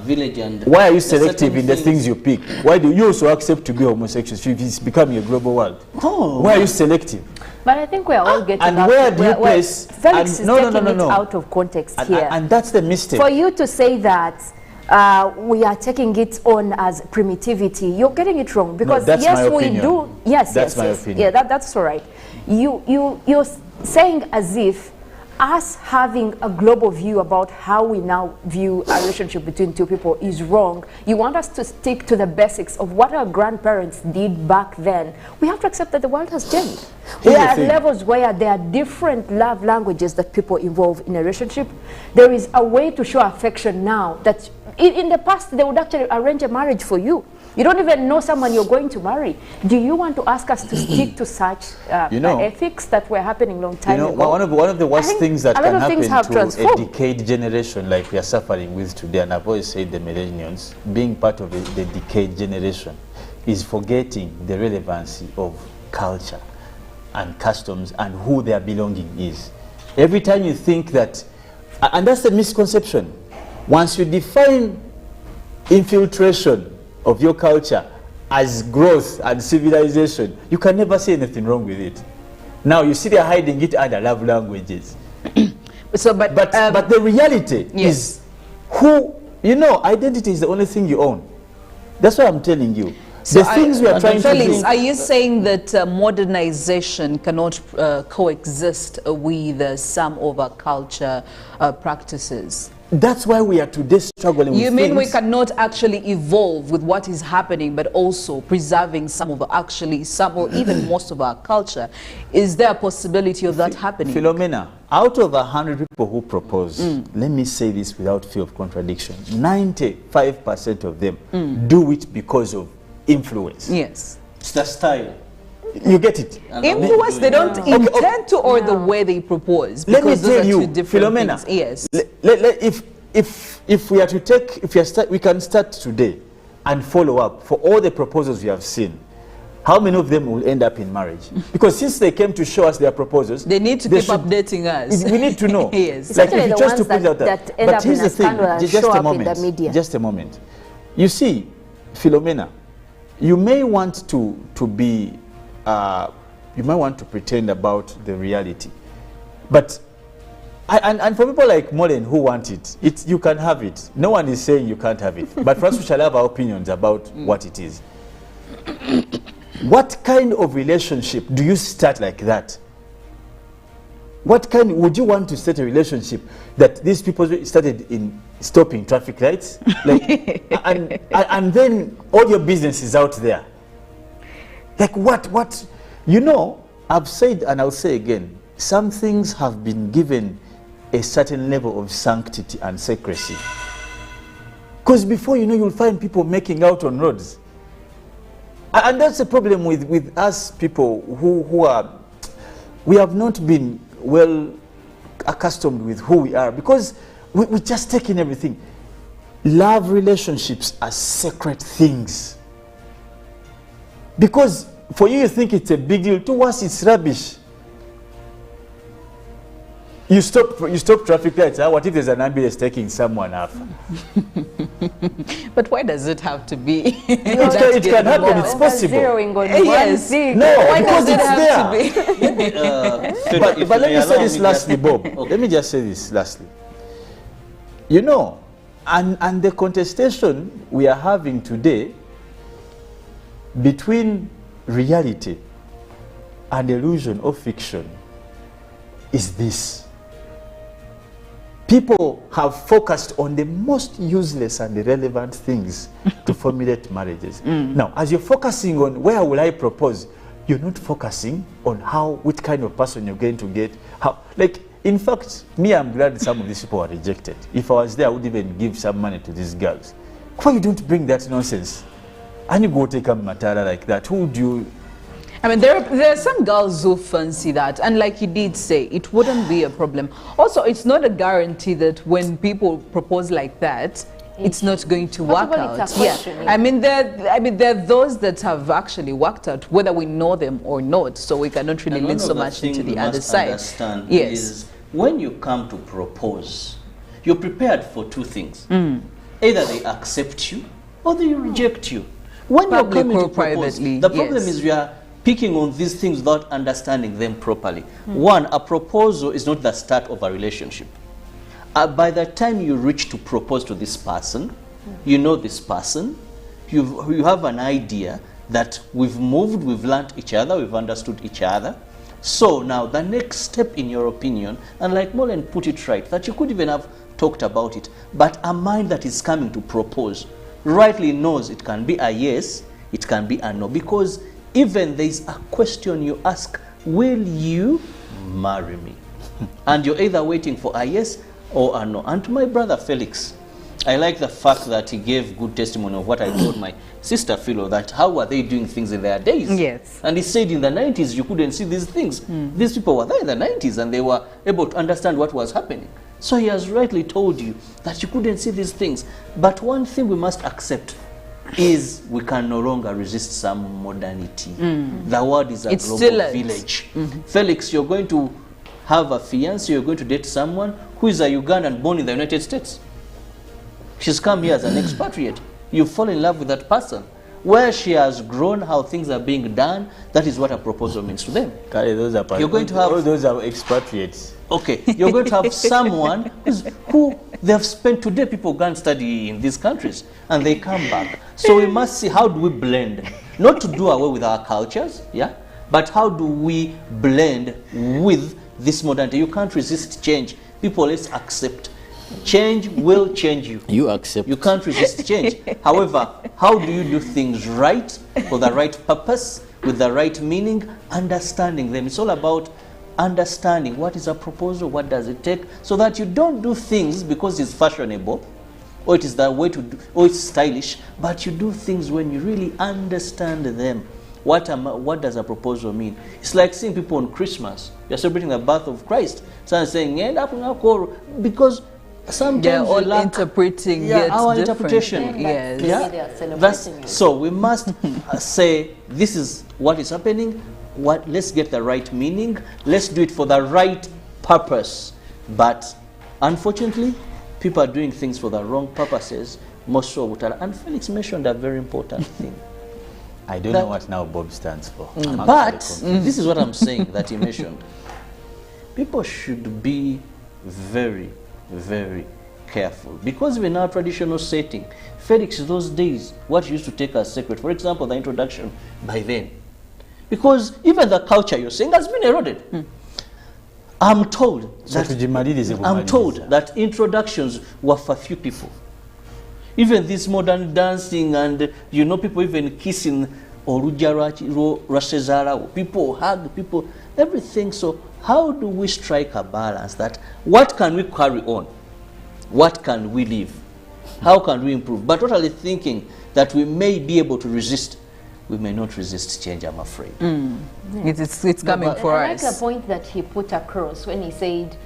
village, and why are you selective in the things you pick? Why do you also accept to be homosexual if it's becoming a global world? Why are you selective? But I think we're all getting and that. Where do you place? Felix is taking it out of context here. And that's the mistake. For you to say that we are taking it on as primitivity, you're getting it wrong. Because no, yes, we do. Yes, that's yes, my yes. opinion. Yeah, that's all right. You're saying as if us having a global view about how we now view a relationship between two people is wrong. You want us to stick to the basics of what our grandparents did back then. We have to accept that the world has changed. We are at levels where there are different love languages that people involve in a relationship. There is a way to show affection now that in the past they would actually arrange a marriage for you. You don't even know someone you're going to marry. Do you want to ask us to stick to such ethics that were happening long time ago? One of the worst things that can happen to a decayed generation like we are suffering with today, and I've always said the millennials, being part of the decayed generation, is forgetting the relevancy of culture and customs and who their belonging is. Every time you think that, and that's the misconception, once you define infiltration of your culture as growth and civilization, you can never say anything wrong with it. Now you see they're hiding it under love languages. But the reality is identity is the only thing you own. That's what I'm telling you. So the things we are trying to do. Are you saying that modernization cannot coexist with some of our culture practices? That's why we are today struggling with things. You mean we cannot actually evolve with what is happening, but also preserving some or even most of our culture? Is there a possibility of that happening? Philomena, out of 100 people who propose, let me say this without fear of contradiction, 95% of them do it because of influence. Yes. It's the style. You get it? Influence, they don't intend to, or the way they propose. Let me Because those tell are you, two different Philomena, things. Yes. if we are to take, we can start today and follow up for all the proposals we have seen. How many of them will end up in marriage? Because since they came to show us their proposals, they need to keep updating us. We need to know. Yes. Like if you the just to ones put it out there. that end But up here's in the a thing. scandal and Just show a up in moment. the media. Just a moment. You see, Philomena, you may want to be, you might want to pretend about the reality, but. And for people like Molen who want it, you can have it. No one is saying you can't have it. But for us, we shall have our opinions about what it is. What kind of relationship do you start like that? What kind would you want to start a relationship that these people started in stopping traffic lights, like, and then all your business is out there? Like what? You know, I've said and I'll say again, some things have been given a certain level of sanctity and secrecy. Because before you know, you'll find people making out on roads. And that's the problem with us people who are, we have not been well accustomed with who we are, because we're just taking everything. Love relationships are sacred things. Because for you think it's a big deal, to us it's rubbish. You stop traffic lights. What if there's an ambulance taking someone off? But why does it have to be? It can happen. It's possible. Yes. No, why because does it it's have there. to be? But let me say this lastly, Bob. Let me just say this lastly. You know, and the contestation we are having today between reality and illusion or fiction is this. People have focused on the most useless and irrelevant things to formulate marriages. Now, as you're focusing on where will I propose, you're not focusing on which kind of person you're going to get. In fact, I'm glad some of these people are rejected. If I was there, I would even give some money to these girls. Why you don't bring that nonsense? And you go take a matara like that, who would you... I mean, there are some girls who fancy that, and like you did say, it wouldn't be a problem. Also, it's not a guarantee that when people propose like that, it's not going to work out. Yeah, I mean, there are those that have actually worked out, whether we know them or not. So we cannot really lean so much into the other side. Understand is when you come to propose, you're prepared for two things: either they accept you or they reject you. When you're coming to propose, the problem is we are picking on these things without understanding them properly. One, a proposal is not the start of a relationship. By the time you reach to propose to this person, you know this person, you have an idea that we've moved, we've learned each other, we've understood each other. So now the next step in your opinion, and like Molen put it right, that you could even have talked about it, but a mind that is coming to propose rightly knows it can be a yes, it can be a no, because even there is a question you ask, will you marry me? And you're either waiting for a yes or a no. And to my brother Felix, I like the fact that he gave good testimony of what I told my sister Philo, that how were they doing things in their days? Yes. And he said in the 90s you couldn't see these things. These people were there in the 90s and they were able to understand what was happening. So he has rightly told you that you couldn't see these things. But one thing we must accept is we can no longer resist some modernity. The world is a global village. Felix, you're going to have a fiancé, you're going to date someone who is a Ugandan born in the United States. She's come here as an expatriate. You fall in love with that person. Where she has grown, how things are being done, that is what a proposal means to them. You're going to have... All those are expatriates. Okay, you're going to have someone who they have spent today, people go and study in these countries, and they come back. So we must see, how do we blend? Not to do away with our cultures, yeah, but how do we blend with this modernity? You can't resist change. People, let's accept. Change will change you. You accept. You can't resist change. However, how do you do things right, for the right purpose, with the right meaning, understanding them? It's all about understanding what is a proposal, what does it take, so that you don't do things because it's fashionable, or it is the way to do, or it's stylish, but you do things when you really understand them. what does a proposal mean? It's like seeing people on Christmas. You're celebrating the birth of Christ. Someone saying, because sometimes they're all interpreting our interpretation. Yes. So we must say, this is what is happening. Let's get the right meaning. Let's do it for the right purpose. But unfortunately, people are doing things for the wrong purposes. Most so, and Felix mentioned a very important thing. I don't know what now Bob stands for. But this is what I'm saying that he mentioned. People should be very, very careful, because in our traditional setting, Felix, those days, what used to take as sacred, for example, the introduction by then, because even the culture you're saying has been eroded. I'm told that introductions were for few people. Even this modern dancing and people even kissing, people hug, people, everything. So how do we strike a balance that what can we carry on? What can we leave? How can we improve? But totally thinking that we may be able to resist, we may not resist change, I'm afraid. It's coming for us. I like the point that he put across when he said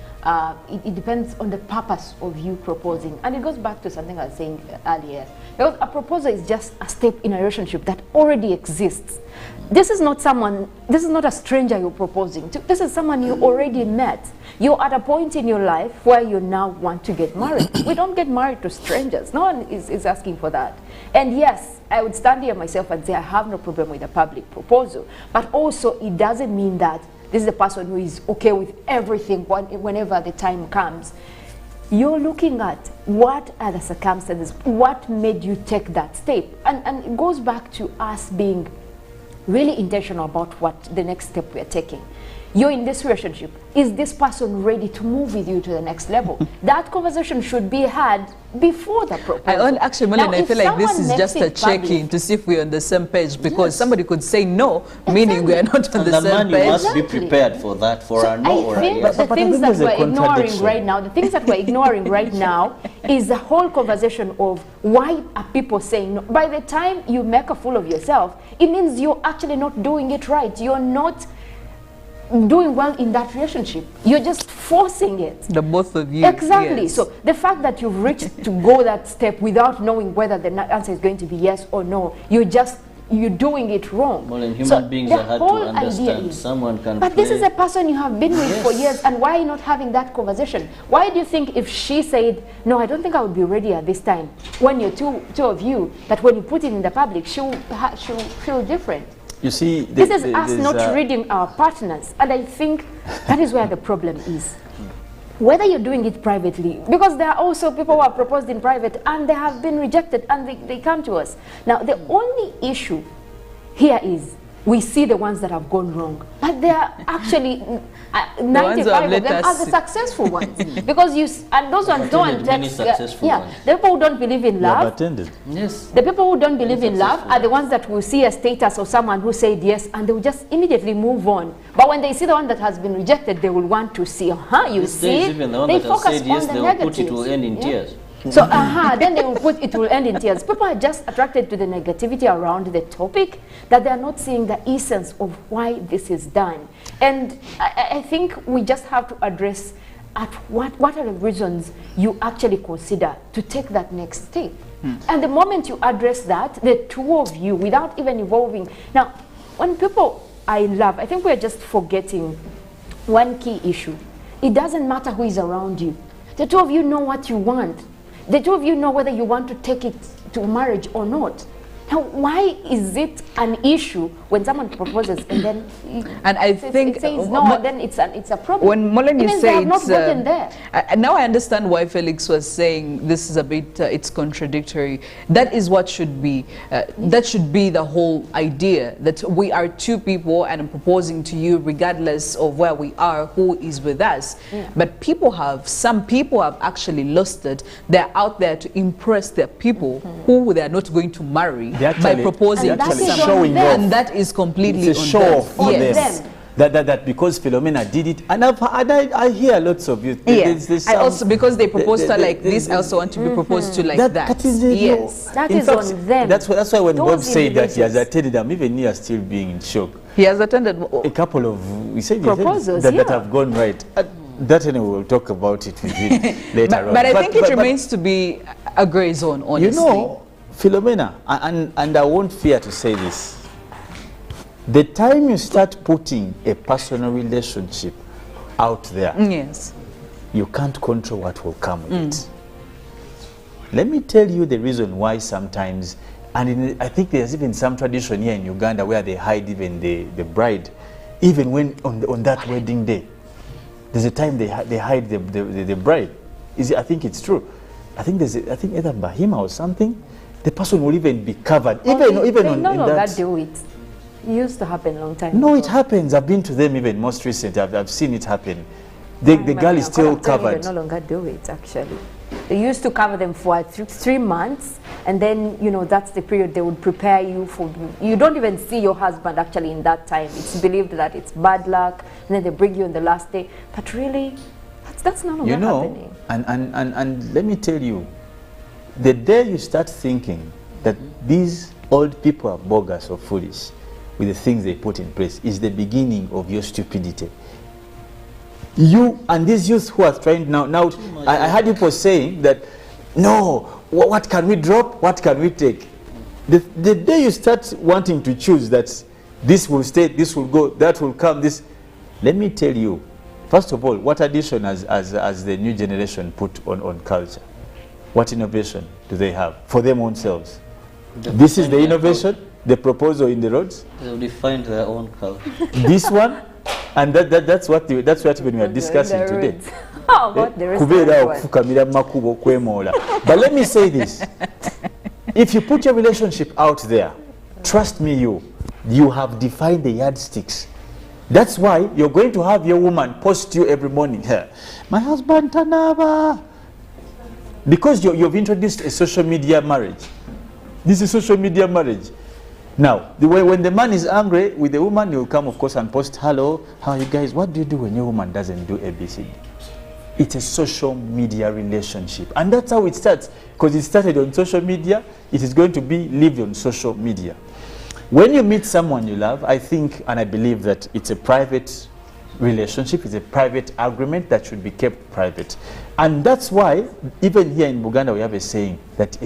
it depends on the purpose of you proposing. And it goes back to something I was saying earlier. Because a proposal is just a step in a relationship that already exists. This is not a stranger you're proposing to. This is someone you already met. You're at a point in your life where you now want to get married. We don't get married to strangers. No one is asking for that. And yes, I would stand here myself and say I have no problem with a public proposal. But also, it doesn't mean that this is the person who is okay with everything whenever the time comes. You're looking at what are the circumstances, what made you take that step. And it goes back to us being really intentional about what the next step we're taking. You're in this relationship. Is this person ready to move with you to the next level? That conversation should be had before the proposal. Actually, Malene, I feel like this is just a check-in to see if we're on the same page, because somebody could say no, meaning we are not on the same page. You must be prepared for that, for a no or a yes. The things that we're ignoring right now, is the whole conversation of why are people saying no. By the time you make a fool of yourself, it means you're actually not doing it right. You're not doing well in that relationship. You're just forcing it. The both of you. Exactly. Yes. So the fact that you've reached to go that step without knowing whether the answer is going to be yes or no, you're doing it wrong. Well, in human beings are hard to understand. Someone can But this is a person you have been with for years, and why are you not having that conversation? Why do you think if she said, no, I don't think I would be ready at this time, when you're two of you, that when you put it in the public, she'll feel different? You see, this is us not reading our partners, and I think that is where the problem is. Whether you're doing it privately, because there are also people who have proposed in private and they have been rejected and they come to us. Now, the only issue here is we see the ones that have gone wrong, but they are actually 95 of them are the successful ones. Because those ones don't text. The people who don't believe in love. Yes. The people who don't believe in love are the ones that will see a status of someone who said yes, and they will just immediately move on. But when they see the one that has been rejected, they will want to see. You see, even the one that has said yes, they will put it will end in tears. So, then they will put it will end in tears. People are just attracted to the negativity around the topic, that they are not seeing the essence of why this is done. And I think we just have to address at what are the reasons you actually consider to take that next step. And the moment you address that, the two of you, without even involving. Now, when people I think we're just forgetting one key issue. It doesn't matter who is around you. The two of you know what you want. The two of you know whether you want to take it to marriage or not. Now, why is it an issue when someone proposes and then it says no, then it's a problem? When Moleni said, not gotten there. Now I understand why Felix was saying this is a bit, it's contradictory. That is what should be, that should be the whole idea, that we are two people and I'm proposing to you regardless of where we are, who is with us. Yeah. But some people have actually lost it. They're out there to impress their people who they are not going to marry. By proposing to someone, and that is completely it's a show for them. that because Philomena did it, and I hear lots of you. I also, because they proposed to like this, I also want to be proposed to like that. That is yes. That is on them. That's why when Bob said that he has attended them, even he is still being in shock. He has attended a couple of proposals that have gone right. That anyway, we'll talk about it with him later on. But I think it remains to be a grey zone, honestly. You know, Philomena, and I won't fear to say this, the time you start putting a personal relationship out there, yes, you can't control what will come with it. Let me tell you the reason why sometimes, and I think there's even some tradition here in Uganda where they hide even the bride, even when on that wedding day. There's a time they hide the bride. I think it's true. I think either Bahima or something, the person will even be covered. Even on no in longer that. do it. It used to happen a long time No, ago. it happens. I've been to them even most recent. I've seen it happen. The girl is still covered. They no longer do it, actually. They used to cover them for 3 months, and then, you know, that's the period they would prepare you for. You don't even see your husband actually in that time. It's believed that it's bad luck, and then they bring you on the last day. But really, that's no longer happening. And let me tell you, the day you start thinking that these old people are bogus or foolish with the things they put in place is the beginning of your stupidity. You and these youth who are trying now, I heard people saying that, no, what can we drop, what can we take? The day you start wanting to choose that this will stay, this will go, that will come, this, let me tell you, first of all, what addition has the new generation put on culture? What innovation do they have for them own selves? This is the innovation, the proposal in the roads? They'll define their own culture. This one? And that's what even we are discussing today. How about the rest of But let me say this. If you put your relationship out there, trust me, you have defined the yardsticks. That's why you're going to have your woman post you every morning. My husband, Tanaba. Because you've introduced a social media marriage. This is social media marriage. Now, when the man is angry with the woman, he will come, of course, and post, hello, how are you guys? What do you do when your woman doesn't do ABCD? It's a social media relationship. And that's how it starts. Because it started on social media, it is going to be lived on social media. When you meet someone you love, I think and I believe that it's a private relationship, it's a private agreement that should be kept private. And that's why, even here in Buganda, we have a saying that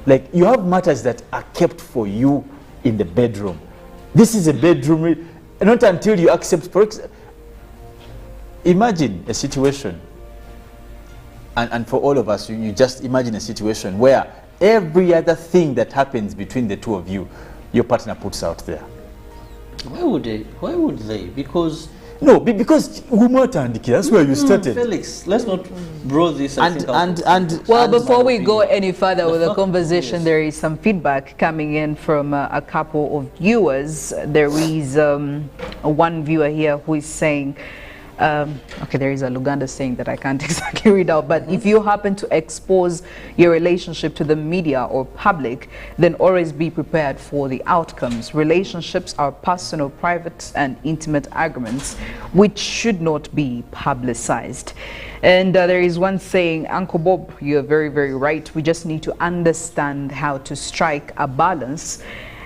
like, you have matters that are kept for you in the bedroom. This is a bedroom, not until you accept. Imagine a situation, and for all of us, you just imagine a situation where every other thing that happens between the two of you, your partner puts out there. Why would they? Why would they? Because because that's where you started. Felix, let's not draw this. Well, before we go any further with the conversation, yes, there is some feedback coming in from a couple of viewers. There is one viewer here who is saying, okay, there is a Luganda saying that I can't exactly read out, but if you happen to expose your relationship to the media or public, then always be prepared for the outcomes. Relationships are personal, private, and intimate agreements which should not be publicized. And there is one saying, Uncle Bob, you're very, very right. We just need to understand how to strike a balance.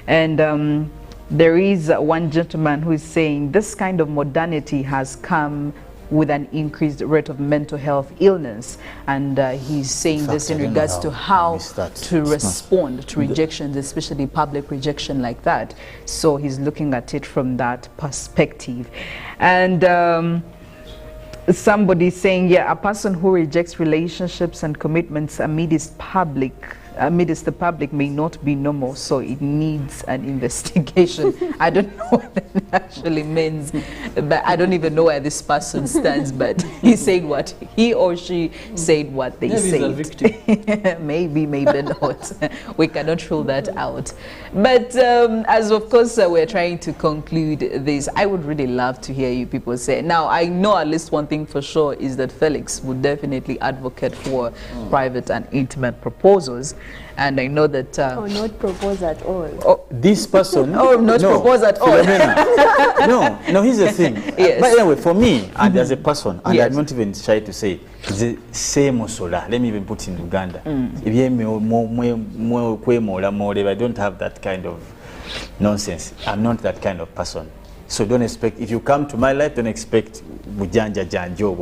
And there is one gentleman who is saying this kind of modernity has come with an increased rate of mental health illness, and he's saying this in regards to how to respond to rejections, especially public rejection like that. So he's looking at it from that perspective. And somebody saying, yeah, a person who rejects relationships and commitments amidst the public may not be normal, so it needs an investigation. I don't know what that actually means, but I don't even know where this person stands, but he's saying what he or she said what they said. Maybe not. We cannot rule that out. But as of course we're trying to conclude this, I would really love to hear you people say. Now, I know at least one thing for sure is that Felix would definitely advocate for private and intimate proposals. And I know that... or not propose at all. Oh, this person... Oh, not propose at all. No, here's the thing. Yes. But anyway, for me, and as a person, and I'm not even shy to say, the same osola. Let me even put in Uganda. If I don't have that kind of nonsense. I'm not that kind of person. So don't expect, if you come to my life, don't expect bujanja janjo.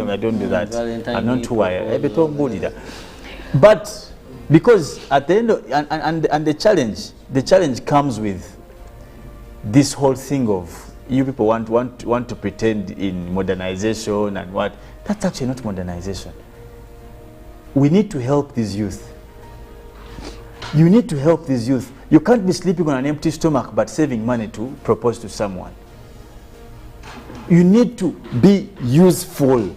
I don't do that. I'm not who I am. But because at the end of, and the challenge comes with this whole thing of you people want to pretend in modernization and what. That's actually not modernization. We need to help these youth. You need to help these youth. You can't be sleeping on an empty stomach but saving money to propose to someone. You need to be useful.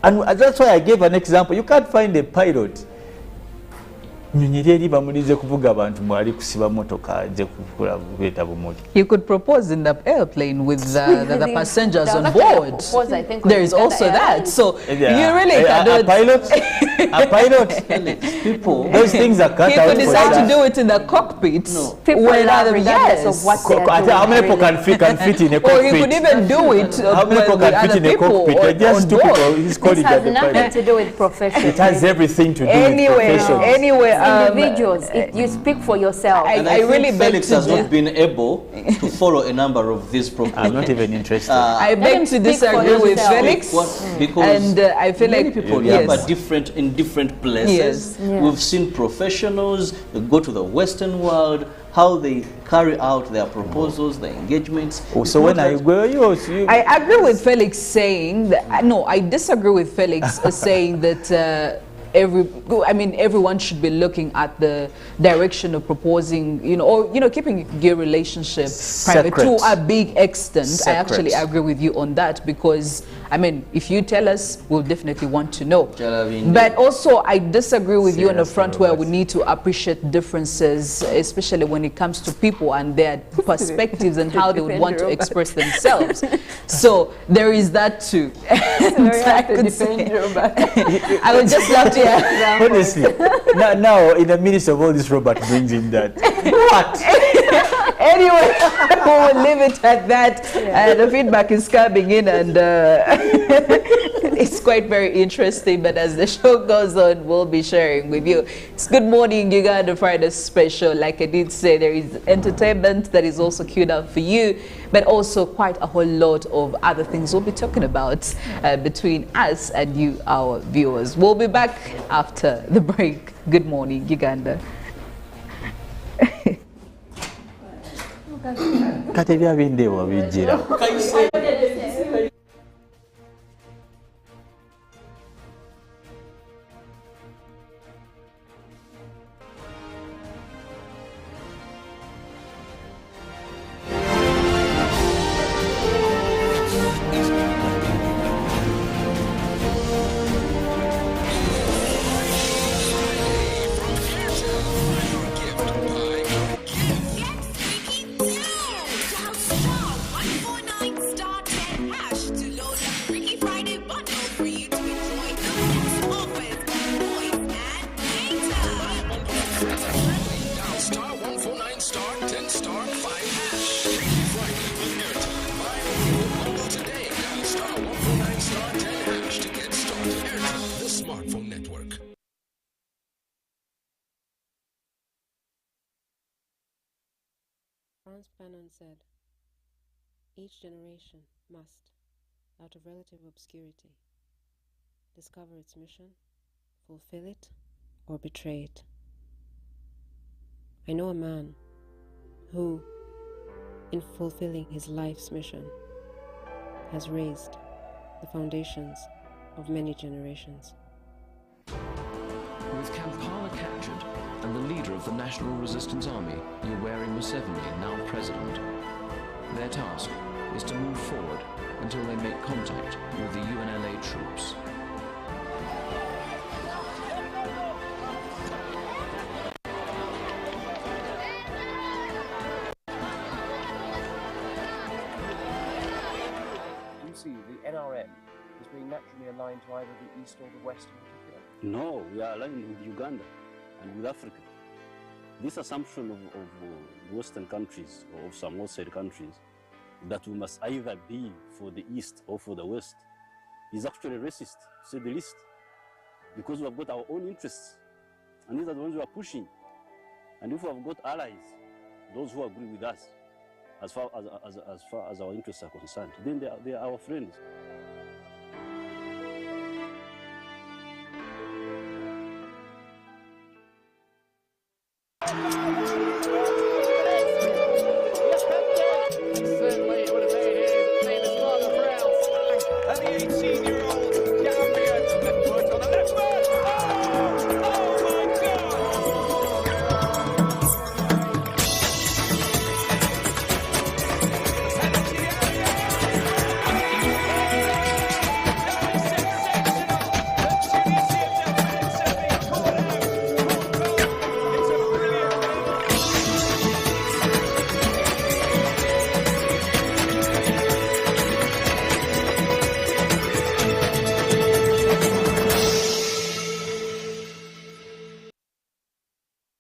And that's why I gave an example. You can't find a pilot. You could propose in the airplane with the passengers on board. There is also that. So you really cannot. A pilot. People. Those things are cut out. He could decide to do it in the cockpit. People regardless of what they are doing. How many people can fit in a cockpit? Or he could even do it. How many people can fit in a cockpit? Just two people. He's calling it has nothing to do with profession. It has everything to do with profession. Individuals. You speak for yourself. And I really Felix has not been able to follow a number of these proposals. I'm not even interested. I beg to disagree with Felix. Because I feel like people are in different places. Yes. We've seen professionals go to the Western world, how they carry out their proposals, their engagements. So when I agree with Felix saying that, no, I disagree with Felix saying that everyone should be looking at the direction of proposing, keeping your relationship private to a big extent. I actually agree with you on that because, if you tell us, we'll definitely want to know. But also, I disagree with you on the front where we need to appreciate differences, especially when it comes to people and their perspectives and how they would want to express themselves. So there is that too. I would just love to hear. Honestly, now in the midst of all this, Robert brings in that. What? Anyway, we'll leave it at that. The feedback is coming in and it's quite very interesting. But as the show goes on, we'll be sharing with you. It's Good Morning Uganda Friday special. Like I did say, there is entertainment that is also queued up for you, but also quite a whole lot of other things we'll be talking about between us and you, our viewers. We'll be back after the break. Good Morning Uganda. Frantz Fanon said, "Each generation must, out of relative obscurity, discover its mission, fulfill it, or betray it." I know a man who, in fulfilling his life's mission, has raised the foundations of many generations. With Kampala captured and the leader of the National Resistance Army, Yoweri Museveni, now president, their task is to move forward until they make contact with the UNLA troops. Do you see the NRM as being naturally aligned to either the East or the West in particular? No, we are aligned with Uganda and with Africa. This assumption of Western countries or of some outside countries that we must either be for the East or for the West is actually racist, to say the least, because we have got our own interests, and these are the ones we are pushing. And if we have got allies, those who agree with us, as far as our interests are concerned, then they are our friends. Certainly it would have made his famous father proud. And the 18-year-old Gambian left foot on the left foot. Oh my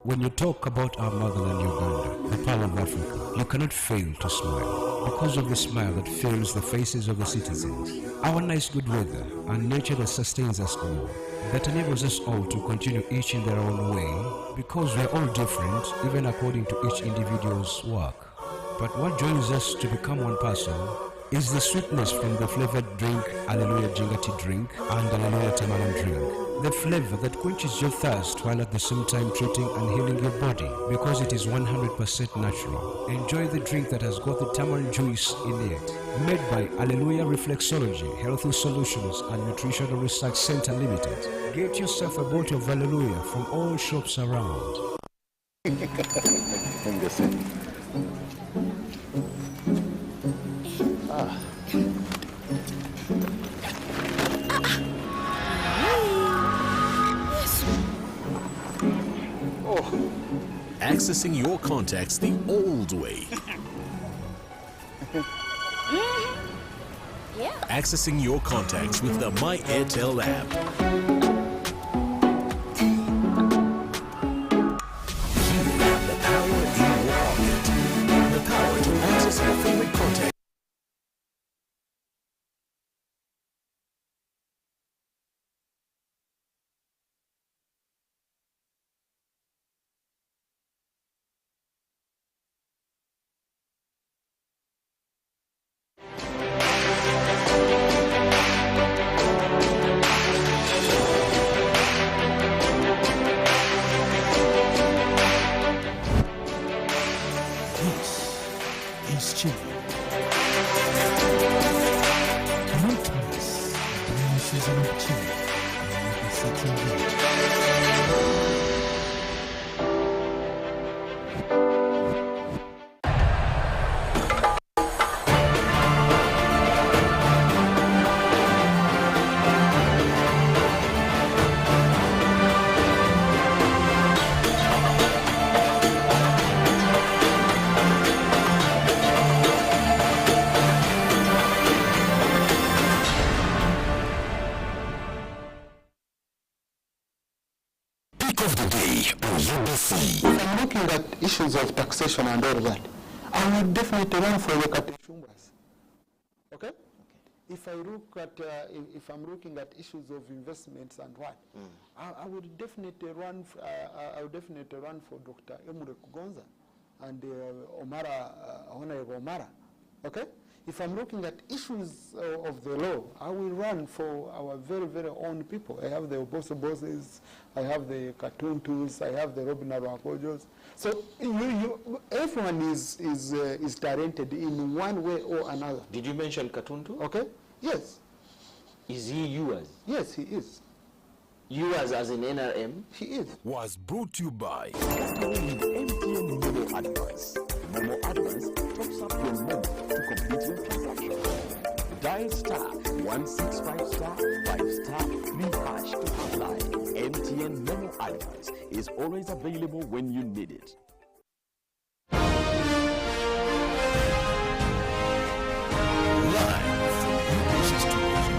When you talk about our motherland Uganda, the pearl of Africa, you cannot fail to smile because of the smile that fills the faces of the citizens. Our nice good weather and nature that sustains us all, that enables us all to continue each in their own way, because we are all different even according to each individual's work. But what joins us to become one person is the sweetness from the flavored drink Alleluia Jingati drink and Alleluia Tamarin drink. The flavor that quenches your thirst while at the same time treating and healing your body because it is 100% natural. Enjoy the drink that has got the tamarind juice in it. Made by Alleluia Reflexology, Healthy Solutions and Nutritional Research Center Limited. Get yourself a bottle of Alleluia from all shops around. Accessing your contacts the old way. Yeah. Accessing your contacts with the My Airtel app. The power in your pocket. The power to access your favorite contacts. If I'm looking at issues of taxation and all that, I would definitely run for Chumbas. Okay? If I look at, if I'm looking at issues of investments and what, I would definitely run. I would definitely run for Dr. Emure Kugonza and Honorable Omara. Okay? If I'm looking at issues of the law, I will run for our very, very own people. I have the Oboso Bosses, I have the Katuntus, I have the Robin Arwakojos. So everyone is talented in one way or another. Did you mention Katuntu? Okay. Yes. Is he yours? Yes, he is. Yours as in NRM? He is. Was brought to you by MTN Momo Advance. Momo Advance tops up your Momo to complete your transaction. Dial star 165 star 5 star 3 hash to apply. MTN Momo Advance is always available when you need it. Live from Studios in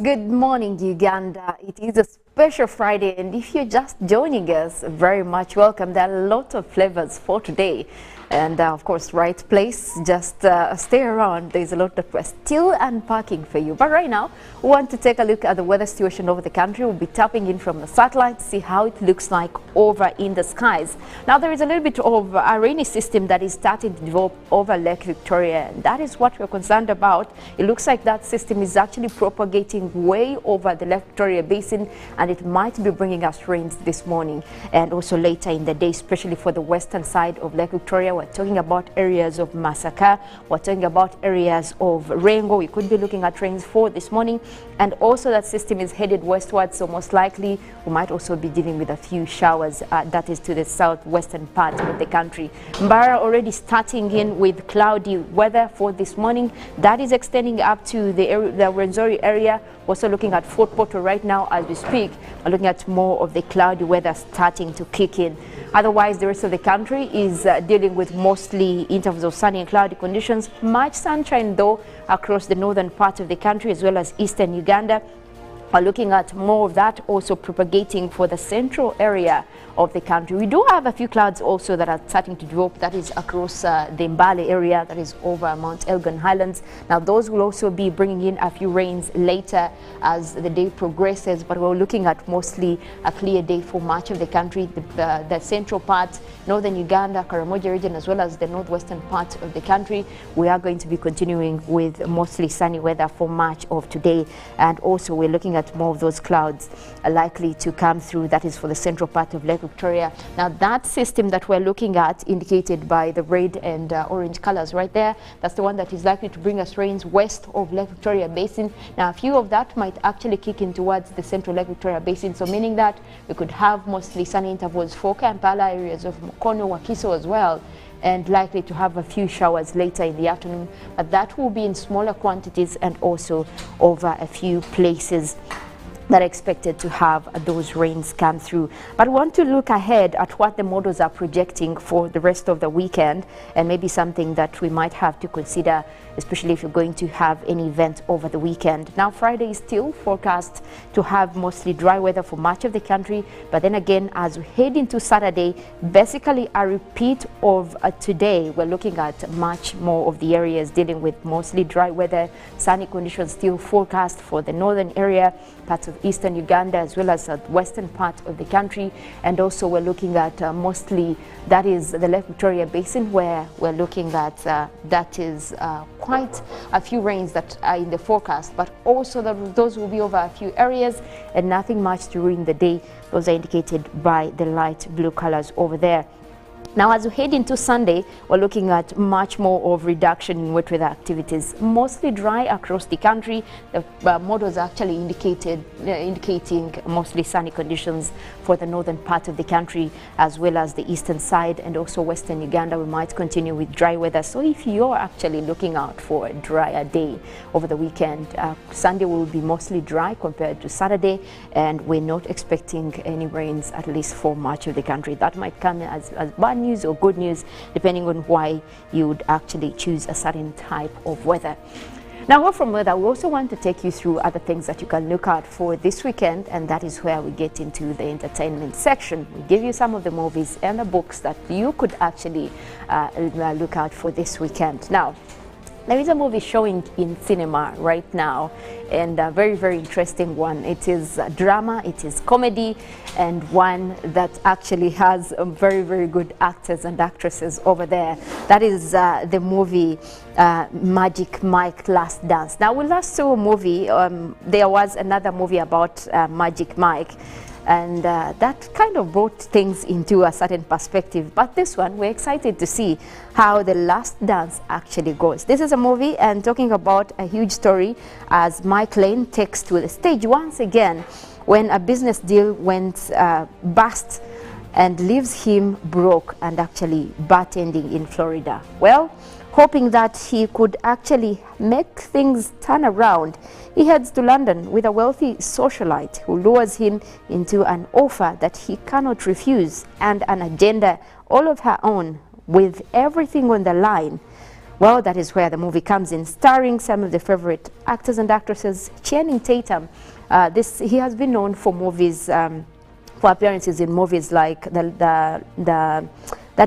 Good morning, Uganda. It is a special Friday, and if you're just joining us, very much welcome. There are a lot of flavors for today. And of course, right place, just stay around. There's a lot of still unpacking for you. But right now, we want to take a look at the weather situation over the country. We'll be tapping in from the satellite to see how it looks like over in the skies. Now, there is a little bit of a rainy system that is starting to develop over Lake Victoria, and that is what we're concerned about. It looks like that system is actually propagating way over the Lake Victoria Basin, and it might be bringing us rains this morning and also later in the day, especially for the western side of Lake Victoria. We're talking about areas of Masaka. We're talking about areas of Rengo. We could be looking at rains for this morning. And also that system is headed westwards, so most likely we might also be dealing with a few showers, that is to the southwestern part of the country. Mbara already starting in with cloudy weather for this morning. That is extending up to the Rwenzori area. We're also looking at Fort Portal right now as we speak. We're looking at more of the cloudy weather starting to kick in. Otherwise, the rest of the country is dealing with mostly intervals of sunny and cloudy conditions. Much sunshine, though, across the northern part of the country as well as eastern Uganda. We're looking at more of that also propagating for the central area of the country. We do have a few clouds also that are starting to develop. That is across the Mbale area, that is over Mount Elgon Highlands. Now, those will also be bringing in a few rains later as the day progresses, but we're looking at mostly a clear day for much of the country. The central part, northern Uganda, Karamoja region, as well as the northwestern part of the country, we are going to be continuing with mostly sunny weather for much of today. And also we're looking at more of those clouds are likely to come through. That is for the central part of Lake Victoria. Now, that system that we're looking at, indicated by the red and orange colors right there, that's the one that is likely to bring us rains west of Lake Victoria Basin. Now, a few of that might actually kick in towards the central Lake Victoria Basin, so meaning that we could have mostly sunny intervals for Kampala, areas of Mukono, Wakiso as well, and likely to have a few showers later in the afternoon, but that will be in smaller quantities and also over a few places that are expected to have those rains come through. But we want to look ahead at what the models are projecting for the rest of the weekend, and maybe something that we might have to consider, especially if you're going to have any event over the weekend. Now, Friday is still forecast to have mostly dry weather for much of the country, but then again, as we head into Saturday, basically a repeat of today. We're looking at much more of the areas dealing with mostly dry weather, sunny conditions still forecast for the northern area, parts of eastern Uganda, as well as the western part of the country. And also we're looking at mostly, that is the Lake Victoria Basin, where we're looking at that is quite a few rains that are in the forecast, but also those will be over a few areas and nothing much during the day. Those are indicated by the light blue colors over there. Now, as we head into Sunday, we're looking at much more of reduction in wet weather activities, mostly dry across the country. The models are actually indicating mostly sunny conditions for the northern part of the country, as well as the eastern side and also western Uganda. We might continue with dry weather. So if you're actually looking out for a drier day over the weekend, Sunday will be mostly dry compared to Saturday, and we're not expecting any rains, at least for much of the country. That might come as bad news or good news, depending on why you would actually choose a certain type of weather. Now, from weather, we also want to take you through other things that you can look out for this weekend, and that is where we get into the entertainment section. We give you some of the movies and the books that you could actually look out for this weekend. Now, there is a movie showing in cinema right now, and a very, very interesting one. It is a drama, it is comedy, and one that actually has very, very good actors and actresses over there. That is the movie Magic Mike Last Dance. Now, we last saw a movie, there was another movie about Magic Mike, and that kind of brought things into a certain perspective. But this one, we're excited to see how The Last Dance actually goes. This is a movie and talking about a huge story as Mike Lane takes to the stage once again when a business deal went bust and leaves him broke and actually bartending in Florida. Well, hoping that he could actually make things turn around, he heads to London with a wealthy socialite who lures him into an offer that he cannot refuse and an agenda all of her own. With everything on the line, Well, that is where the movie comes in, starring some of the favorite actors and actresses. Channing Tatum, he has been known for movies, for appearances in movies like that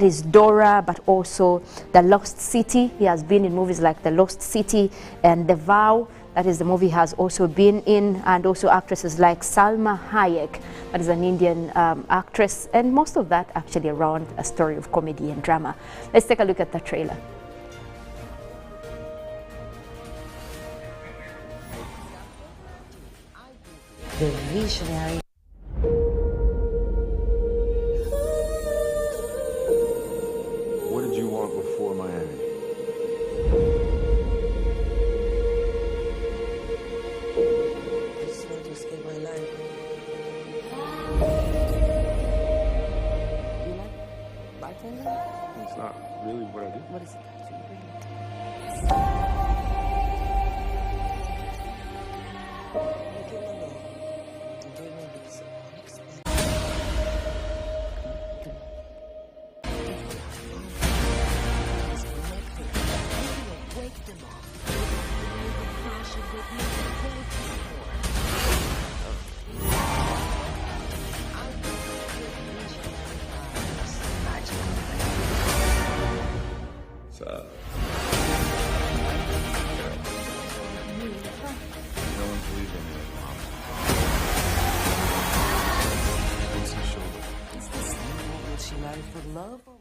is Dora, but also The Lost City. He has been in movies like The Lost City and The Vow. That is the movie he has also been in, and also actresses like Salma Hayek, that is an Indian actress, and most of that actually around a story of comedy and drama. Let's take a look at the trailer. The visionary. What did you want before Miami? I just wanted to escape my life. Do you like bartending? It's not really what I do. What is it that you bring? You came along and gave me this unexpected. Wake them up. Fashion with me. So, no one's leaving me. What's the shoulder? Is this new? Will she marry for love or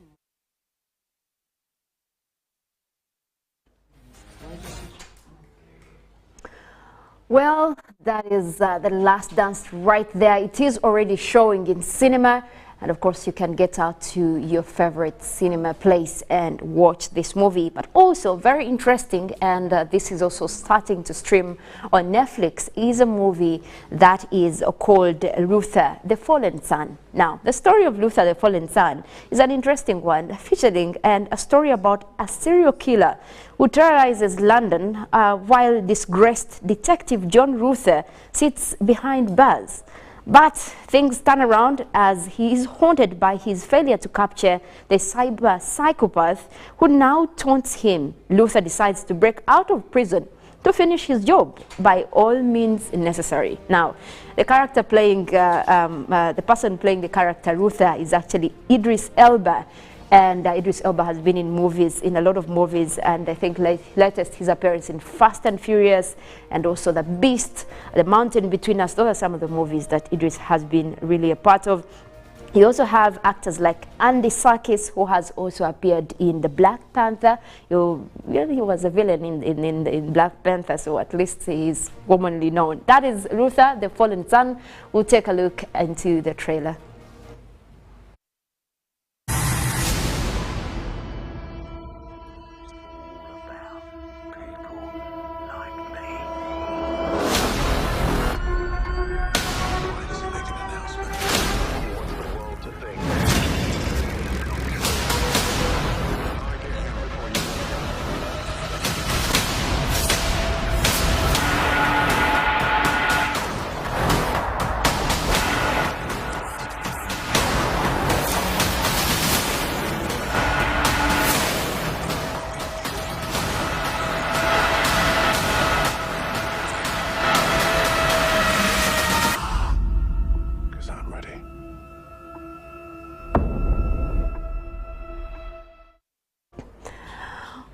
Well, that is The Last Dance right there. It is already showing in cinema. And of course, you can get out to your favorite cinema place and watch this movie. But also very interesting, and this is also starting to stream on Netflix, is a movie that is called Luther, the Fallen Son. Now, the story of Luther, the Fallen Son is an interesting one, featuring a story about a serial killer who terrorizes London while disgraced detective John Luther sits behind bars. But things turn around as he is haunted by his failure to capture the cyber psychopath who now taunts him. Luther decides to break out of prison to finish his job by all means necessary. Now, the character playing, the person playing the character Luther is actually Idris Elba. And Idris Elba has been in movies, in a lot of movies, and I think latest his appearance in Fast and Furious, and also The Beast, The Mountain Between Us. Those are some of the movies that Idris has been really a part of. You also have actors like Andy Serkis, who has also appeared in the Black Panther. He was a villain in Black Panther, so at least he is commonly known. That is Luther, the Fallen Son. We'll take a look into the trailer.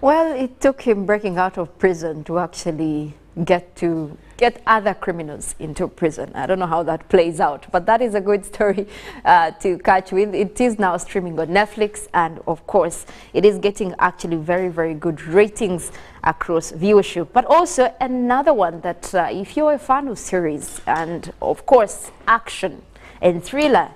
Well, it took him breaking out of prison to actually get other criminals into prison. I don't know how that plays out, but that is a good story to catch with. It is now streaming on Netflix, and of course, it is getting actually very, very good ratings across viewership. But also another one that if you're a fan of series and of course action and thriller,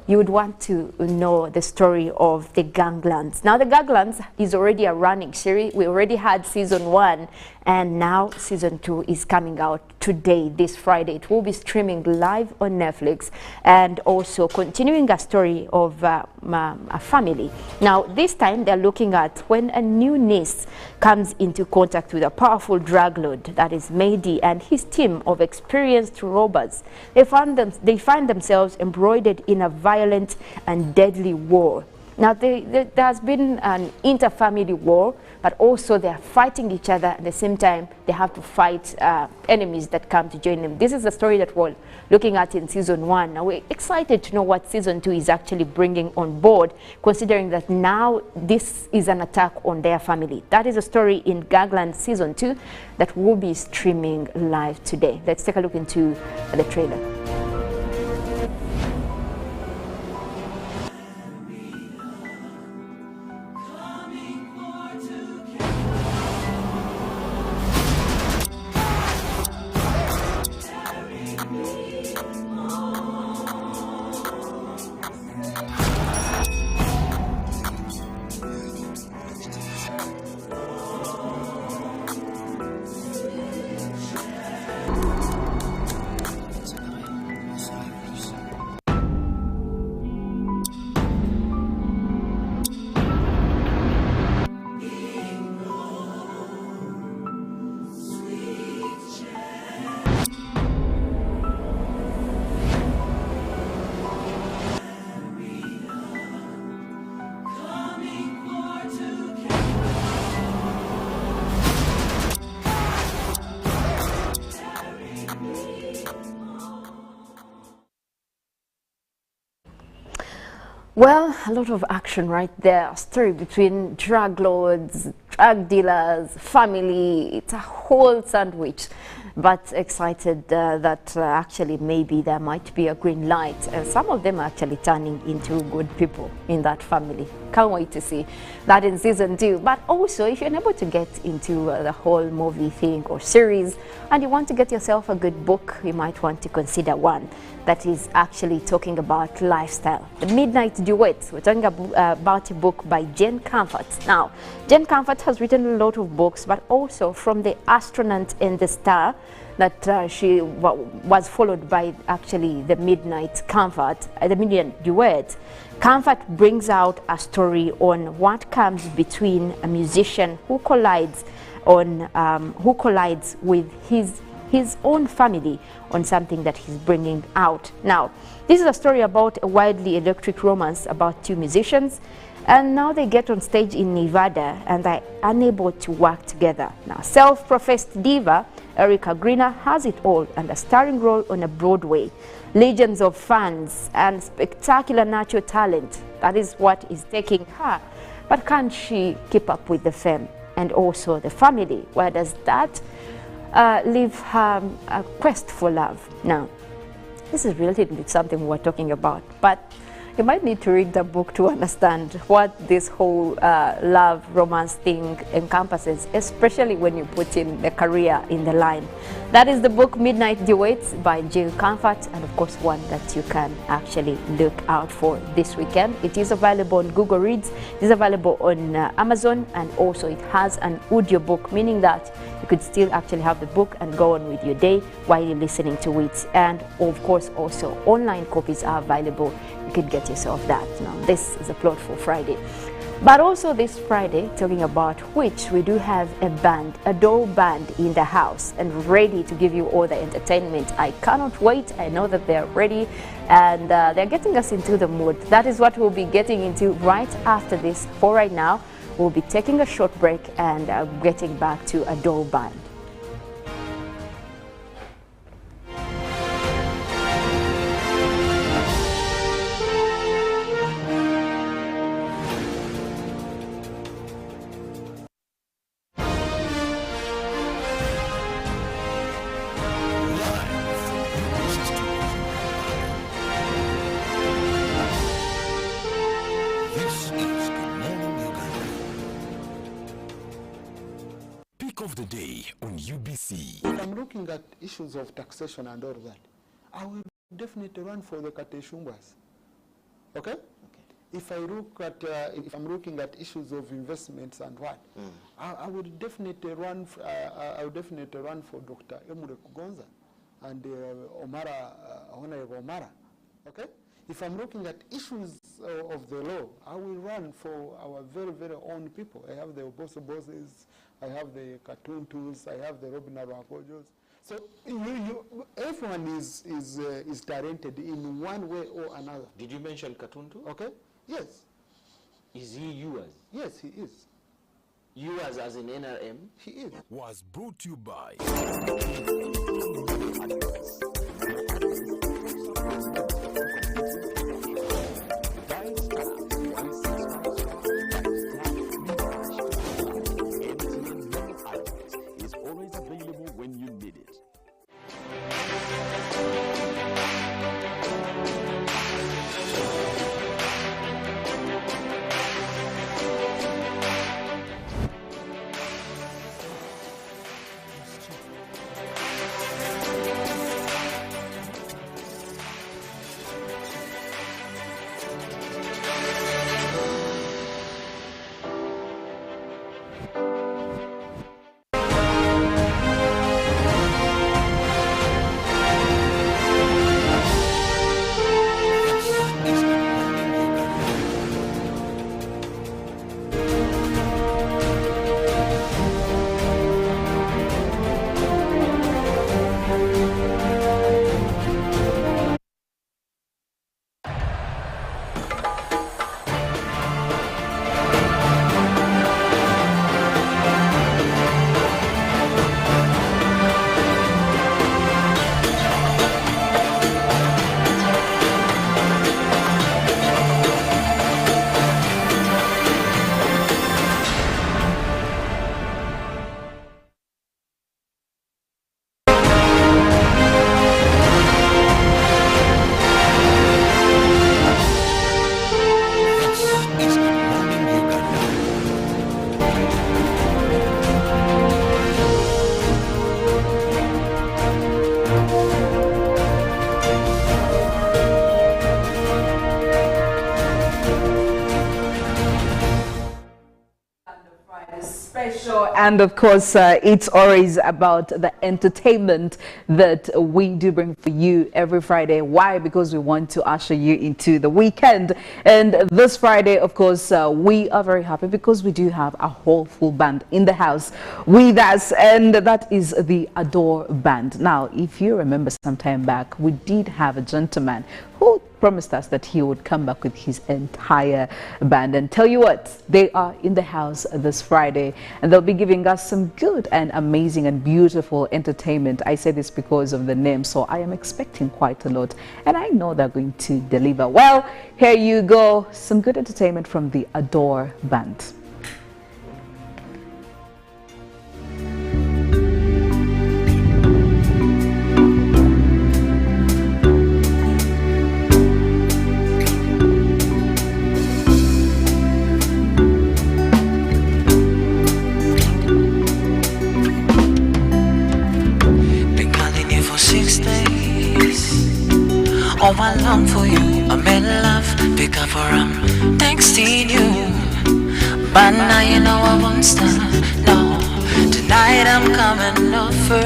you would want to know the story of The Ganglands. Now, The Ganglands is already a running series. We already had season 1, and now season 2 is coming out today, this Friday. It will be streaming live on Netflix, and also continuing a story of a family. Now, this time they're looking at when a new niece comes into contact with a powerful drug lord, that is Mehdi, and his team of experienced robbers. They find themselves embroidered in a violent and deadly war. Now, there has been an inter-family war, but also they are fighting each other at the same time. They have to fight enemies that come to join them. This is the story that we're looking at in season 1. Now, we're excited to know what season 2 is actually bringing on board, considering that now this is an attack on their family. That is a story in Gangland season 2 that will be streaming live today. Let's take a look into the trailer. Well, a lot of action right there. A story between drug lords, drug dealers, family. It's a whole sandwich. But excited that actually maybe there might be a green light. Some of them are actually turning into good people in that family. Can't wait to see that in season 2. But also, if you're able to get into the whole movie thing or series and you want to get yourself a good book, you might want to consider one that is actually talking about lifestyle. The Midnight Duet. We're talking about a book by Jane Comfort. Now, Jane Comfort has written a lot of books, but also From the Astronaut and the Star, that she was followed by actually The Midnight Comfort, The Midnight Duet. Comfort brings out a story on what comes between a musician who collides with his own family on something that he's bringing out. Now, this is a story about a wildly electric romance about two musicians, and now they get on stage in Nevada and they're unable to work together. Now, self-professed diva Erica Greener has it all and a starring role on a Broadway. Legions of fans and spectacular natural talent. That is what is taking her. But can she keep up with the fame and also the family? Where does that leave her a quest for love? Now, this is related to something we're talking about, but you might need to read the book to understand what this whole love romance thing encompasses, especially when you put in the career in the line. That is the book Midnight Duets by Jane Comfort, and of course one that you can actually look out for this weekend. It is available on Google Reads, it is available on Amazon, and also it has an audio book, meaning that you could still actually have the book and go on with your day while you're listening to it. And of course also online copies are available. You could get yourself that. Now, this is a plot for Friday. But also this Friday, talking about which, we do have a band, a doll band in the house and ready to give you all the entertainment. I cannot wait. I know that they're ready and they're getting us into the mood. That is what we'll be getting into right after this. For right now, we'll be taking a short break and getting back to a doll band. Of the day on UBC. If I'm looking at issues of taxation and all that, I will definitely run for the Kateshumbas. Okay? If I look at, if I'm looking at issues of investments and what, I would definitely run. I would definitely run for Dr. Emure Kugonza and Honorable Omara. Okay? If I'm looking at issues of the law, I will run for our very, very own people. I have the Oboso Bosses, I have the Cartoon Tools, I have the Robin Arwakojos. So everyone is talented in one way or another. Did you mention Cartoon Tools? Okay. Yes. Is he yours? Yes, he is. Yours as in NRM? He is. Was brought to you by is always available when you need it. And of course, it's always about the entertainment that we do bring for you every Friday. Why? Because we want to usher you into the weekend. And this Friday, of course, we are very happy because we do have a whole full band in the house with us, and that is the Adore Band. Now, if you remember some time back, we did have a gentleman who promised us that he would come back with his entire band, and tell you what, they are in the house this Friday and they'll be giving us some good and amazing and beautiful entertainment. I say this because of the name, so I am expecting quite a lot, and I know they're going to deliver. Well, here you go, some good entertainment from the Adore Band. Oh, I long for you, I'm in love, pick up for texting you. But now you know I won't stop, no. Tonight I'm coming over.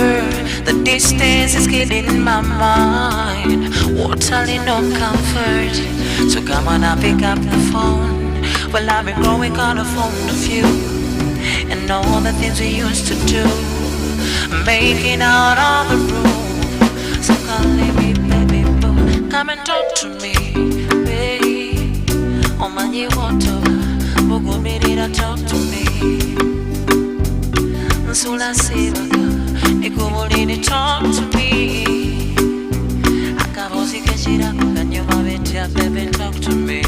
The distance is killing my mind. Waterly no comfort. So come on, I'll pick up the phone. Well, I've been growing kind of fond of you, and all the things we used to do, making out on the room. So come let me, baby. Come and talk to me, babe. Oh man, you want to Bogo made talk to me. Sula Sivaga, Nico talk to me. Akavosi Kachira, and you baby, talk to me,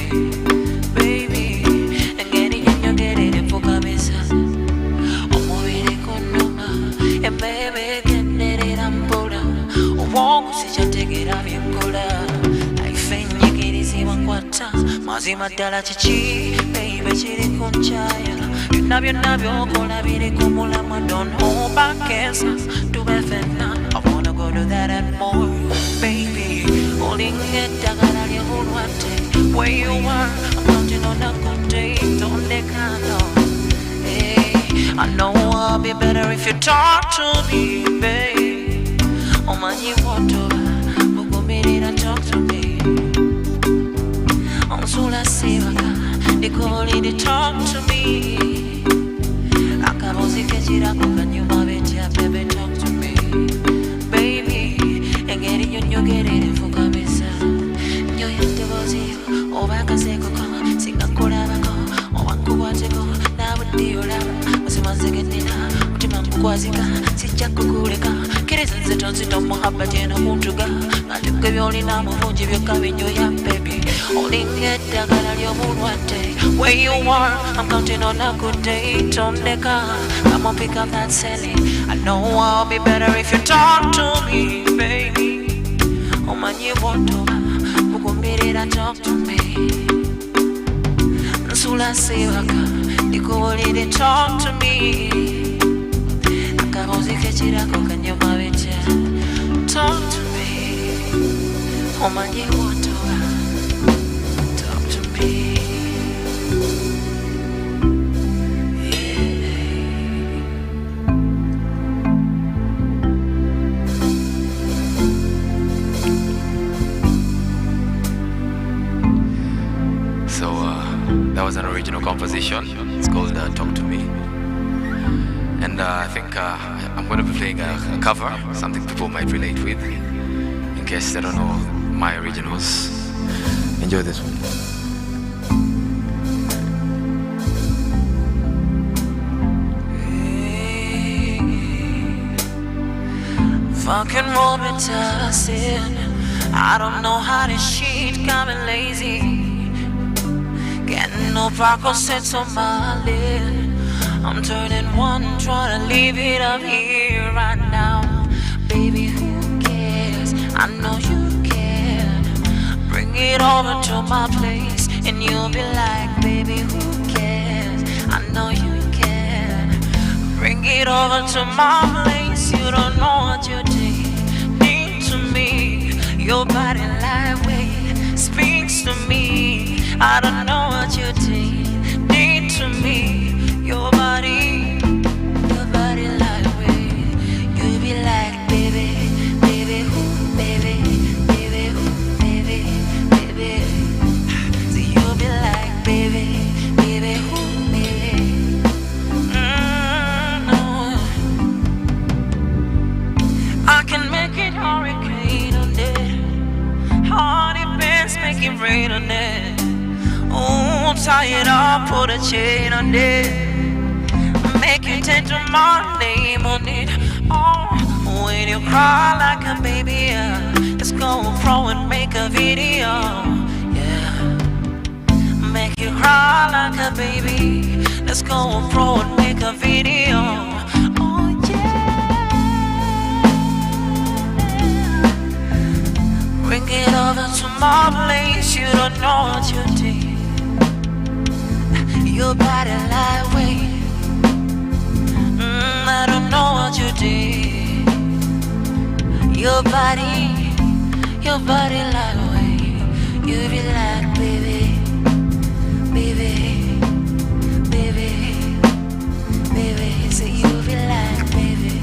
baby. And getting in your getting in Focabisa. Oh, Moiri Konoma, and baby, get it and Buddha. Oh, walk, see you take it out your cola. Mazima dala chichi, baby chiri kunchaya. Nabyo kola biri kumula ma don't hold back answers to Bethena. I wanna go to that and more, baby. Holding it, dagara li hulwate. Where you are, I'm counting on a good day. Don't they hey, I know I'll be better if you talk to me, babe. Oh man, you want to, but go me to talk to me. Sula Sivaga, they call it to talk to me. Akabosi Kachira, can you baby, talk to me, baby. And get it, you get it for Kabisa. You have to go see, oh, back and say, come, sing a Kurabako, Nzino muhabbati no kuntuga Natibwe byolina mubungi byokka binyoya baby Olingedde agala ly'obulwadde Where you are, I'm counting on a good day Tondeka, come on pick up that silly I know I'll be better if you talk to me baby Omanyi bw'otoba bugumbirira talk to me Nsula sibaka ndikuwulire talk to me Akabuzi kekirako kanyuma bitya Talk to me Omanyi bw'otoba Talk to me That was an original composition. It's called Talk to Me. And I think I'm going to be playing a cover, something people might relate with. In case they don't know my originals, enjoy this one. Fucking Robitussin I don't know how this shit got me lazy Getting no Percocets on my lid I'm turning one, trying to leave it up here right now Baby, who cares? I know you care Bring it over to my place And you'll be like, baby, who cares? I know you care Bring it over to my place You don't know what you did to me Your body lightweight speaks to me I don't know what you did to me Your body lightweight You be like, baby, baby, who, baby, baby, who, baby, baby So you be like, baby, baby, who, baby no. I can make it hurricane on it Hardy bands make it rain on it Oh, tie it up, put a chain on it Make it enter my name on it Oh, when you cry like a baby Let's go pro and make a video Yeah Make you cry like a baby Let's go pro and make a video Oh, yeah Bring it over to my place You don't know what you did Your body lightweight I don't know what you did Your body lightweight You be like, baby, baby, baby, baby So you be like, baby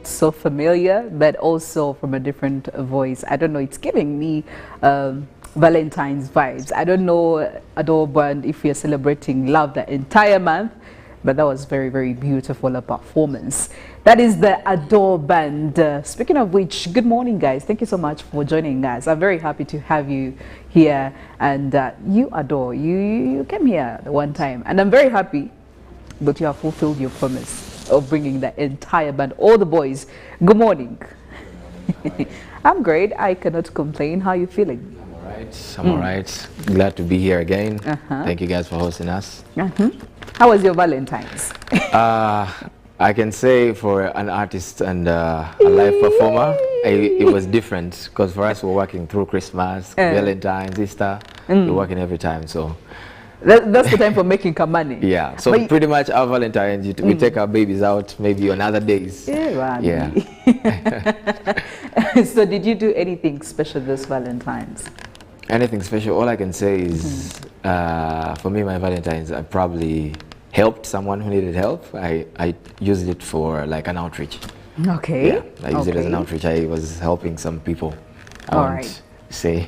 So familiar, but also from a different voice. I don't know, it's giving me Valentine's vibes. I don't know, Adore Band, if you're celebrating love the entire month, but that was very, very beautiful a performance. That is the Adore Band. Speaking of which, good morning, guys. Thank you so much for joining us. I'm very happy to have you here. And you, Adore, you came here the one time, and I'm very happy that you have fulfilled your promise of bringing the entire band, all the boys. Good morning. I'm great. I cannot complain. How are you feeling? I'm all right. Glad to be here again. Thank you guys for hosting us. How was your Valentine's? I can say for an artist and a live performer, it was different because for us we're working through Christmas, Valentine's, Easter. We're working every time, so. That's the time for making money. Yeah, so but pretty much our Valentine's, we take our babies out maybe on other days. Yeah. So did you do anything special this Valentine's? Anything special? All I can say is, for me, my Valentine's, I probably helped someone who needed help. I used it for like an outreach. Okay. Yeah, I used it as an outreach. I was helping some people. I All won't right. say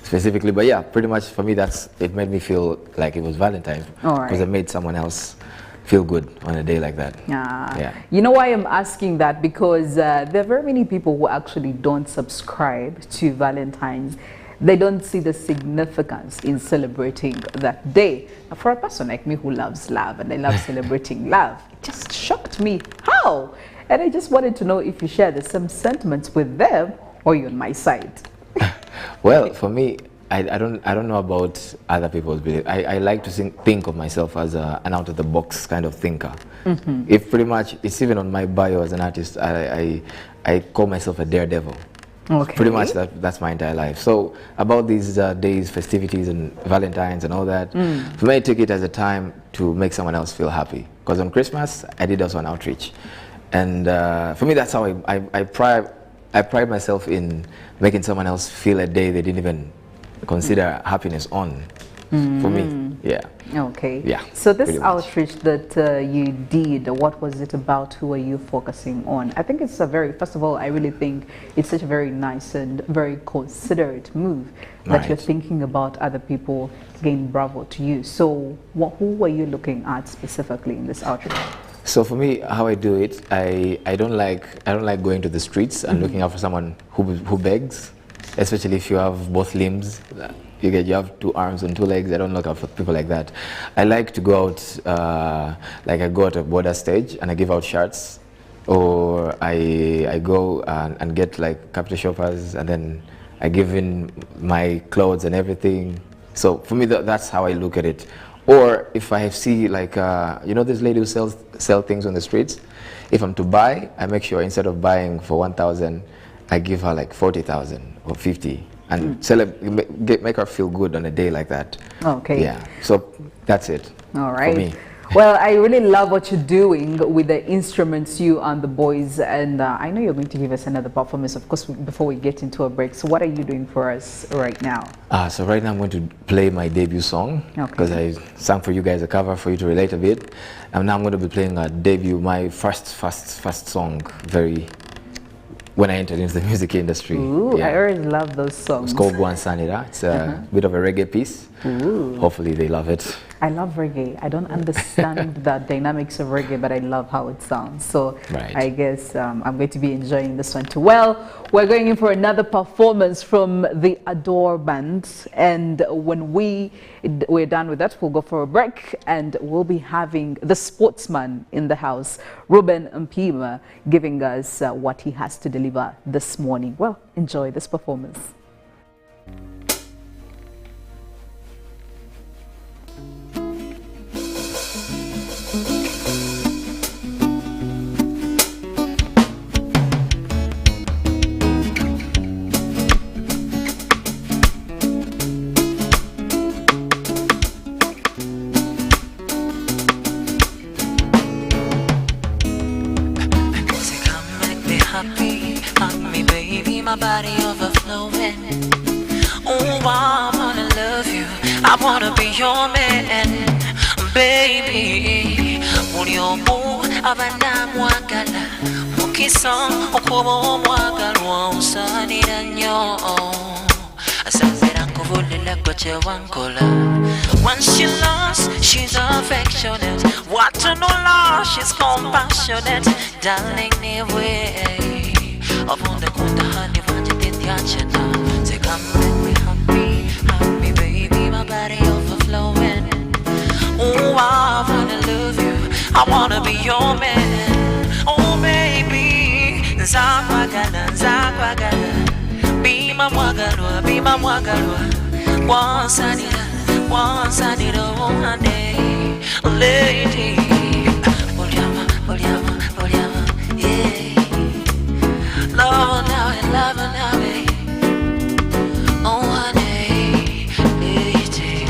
specifically, but yeah, pretty much for me, it made me feel like it was Valentine's All right. because I made someone else feel good on a day like that. Yeah. You know why I'm asking that? Because there are very many people who actually don't subscribe to Valentine's. they don't see the significance in celebrating that day. Now, for a person like me who loves love and I love celebrating love, it just shocked me. How? And I just wanted to know if you share the same sentiments with them or you're on my side. Well, for me, I don't know about other people's belief. I like to think of myself as an out-of-the-box kind of thinker. If pretty much, it's even on my bio as an artist, I call myself a daredevil. Okay. Pretty much that's my entire life. So about these days, festivities and Valentine's and all that, for me I take it as a time to make someone else feel happy. Because on Christmas, I did also an outreach. And for me, that's how I pride myself in making someone else feel a day they didn't even consider happiness on. For me, yeah. Okay. Yeah. So this outreach that you did, what was it about? Who are you focusing on? I think it's a very, first of all, I really think it's such a very nice and very considerate move that you're thinking about other people. Again, bravo to you. So who were you looking at specifically in this outreach? So for me, how I do it, I don't like going to the streets and looking out for someone who begs, especially if you have both limbs. You have 2 arms and 2 legs. I don't look out for people like that. I like to go out, like I go at a border stage and I give out shirts, or I go and get like capital shoppers and then I give in my clothes and everything. So for me, that's how I look at it. Or if I see like, you know, this lady who sell things on the streets, if I'm to buy, I make sure instead of buying for 1,000, I give her like 40,000 or 50. And make her feel good on a day like that. Okay. Yeah. So that's it. All right. For me. Well, I really love what you're doing with the instruments, you and the boys, and I know you're going to give us another performance, of course, before we get into a break. So what are you doing for us right now? So right now I'm going to play my debut song, because I sang for you guys a cover for you to relate a bit, and now I'm going to be playing a debut, my first song, when I entered into the music industry. Ooh, yeah. I always love those songs. It's called Gwan Sanira. It's a bit of a reggae piece. Ooh. Hopefully they love it. I love reggae. I don't understand the dynamics of reggae, but I love how it sounds. So I guess I'm going to be enjoying this one too. Well, we're going in for another performance from the Adore Band. And when we're done with that, we'll go for a break and we'll be having the sportsman in the house, Ruben Mpima, giving us what he has to deliver this morning. Well, enjoy this performance. My body overflowing. Oh, I wanna love you. I wanna be your man, baby. Muliomu abana mwagala mukisa okubo mwagalwa usanira nnyo asanzira nkubulira gwe kyewankola. Once she lost, she's affectionate. What to know lost, she's compassionate. Darling, never upon the kunda honey wanje tetiachena. Say come make me happy, baby. My body overflowing. Oh, I wanna love you. I wanna be your man. Oh, baby. Zakwagala, zakwagala. Be my mwagalwa, be my mwagalwa. Once I need a one day, lady. Bolyama, bolyama, bolyama, yeah. Love now, eh. Oh, honey, lady.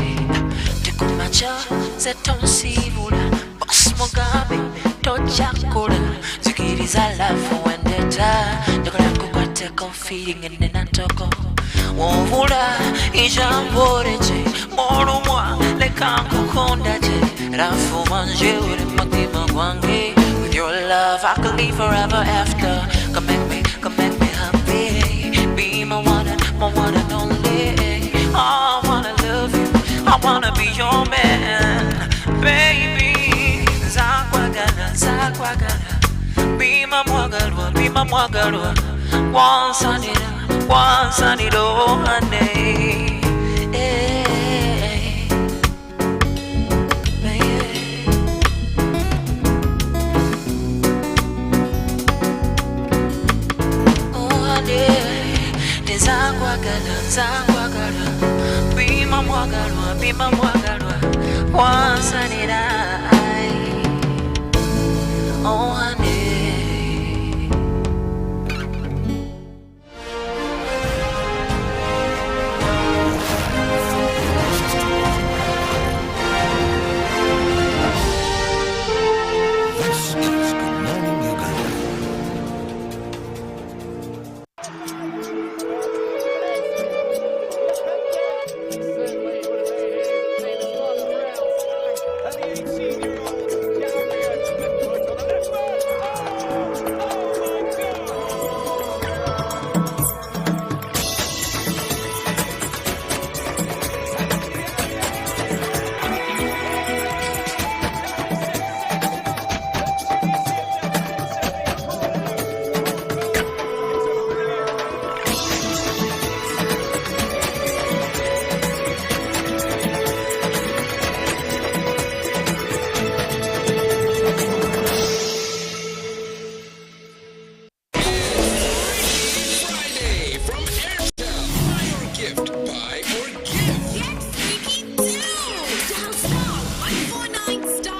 Tikumacha, zeton sivula. Boss Mugabe, tojakula. Zikiriza love vendetta. Nikola kukwate confiding in the natoko. Wovula, ijamboreche. Moro mwa, lekanko kondache. Rafu manje, ure makima gwange. With your love, I could live forever after. Come make me happy. Be my one and only. I wanna love you. I wanna be your man, baby. Zakwagala, zakwagala. Be my mwagalwa, be my mwagalwa. Once I need kwanza nidohane. Zangwagala, bima mwagalwa, kwanza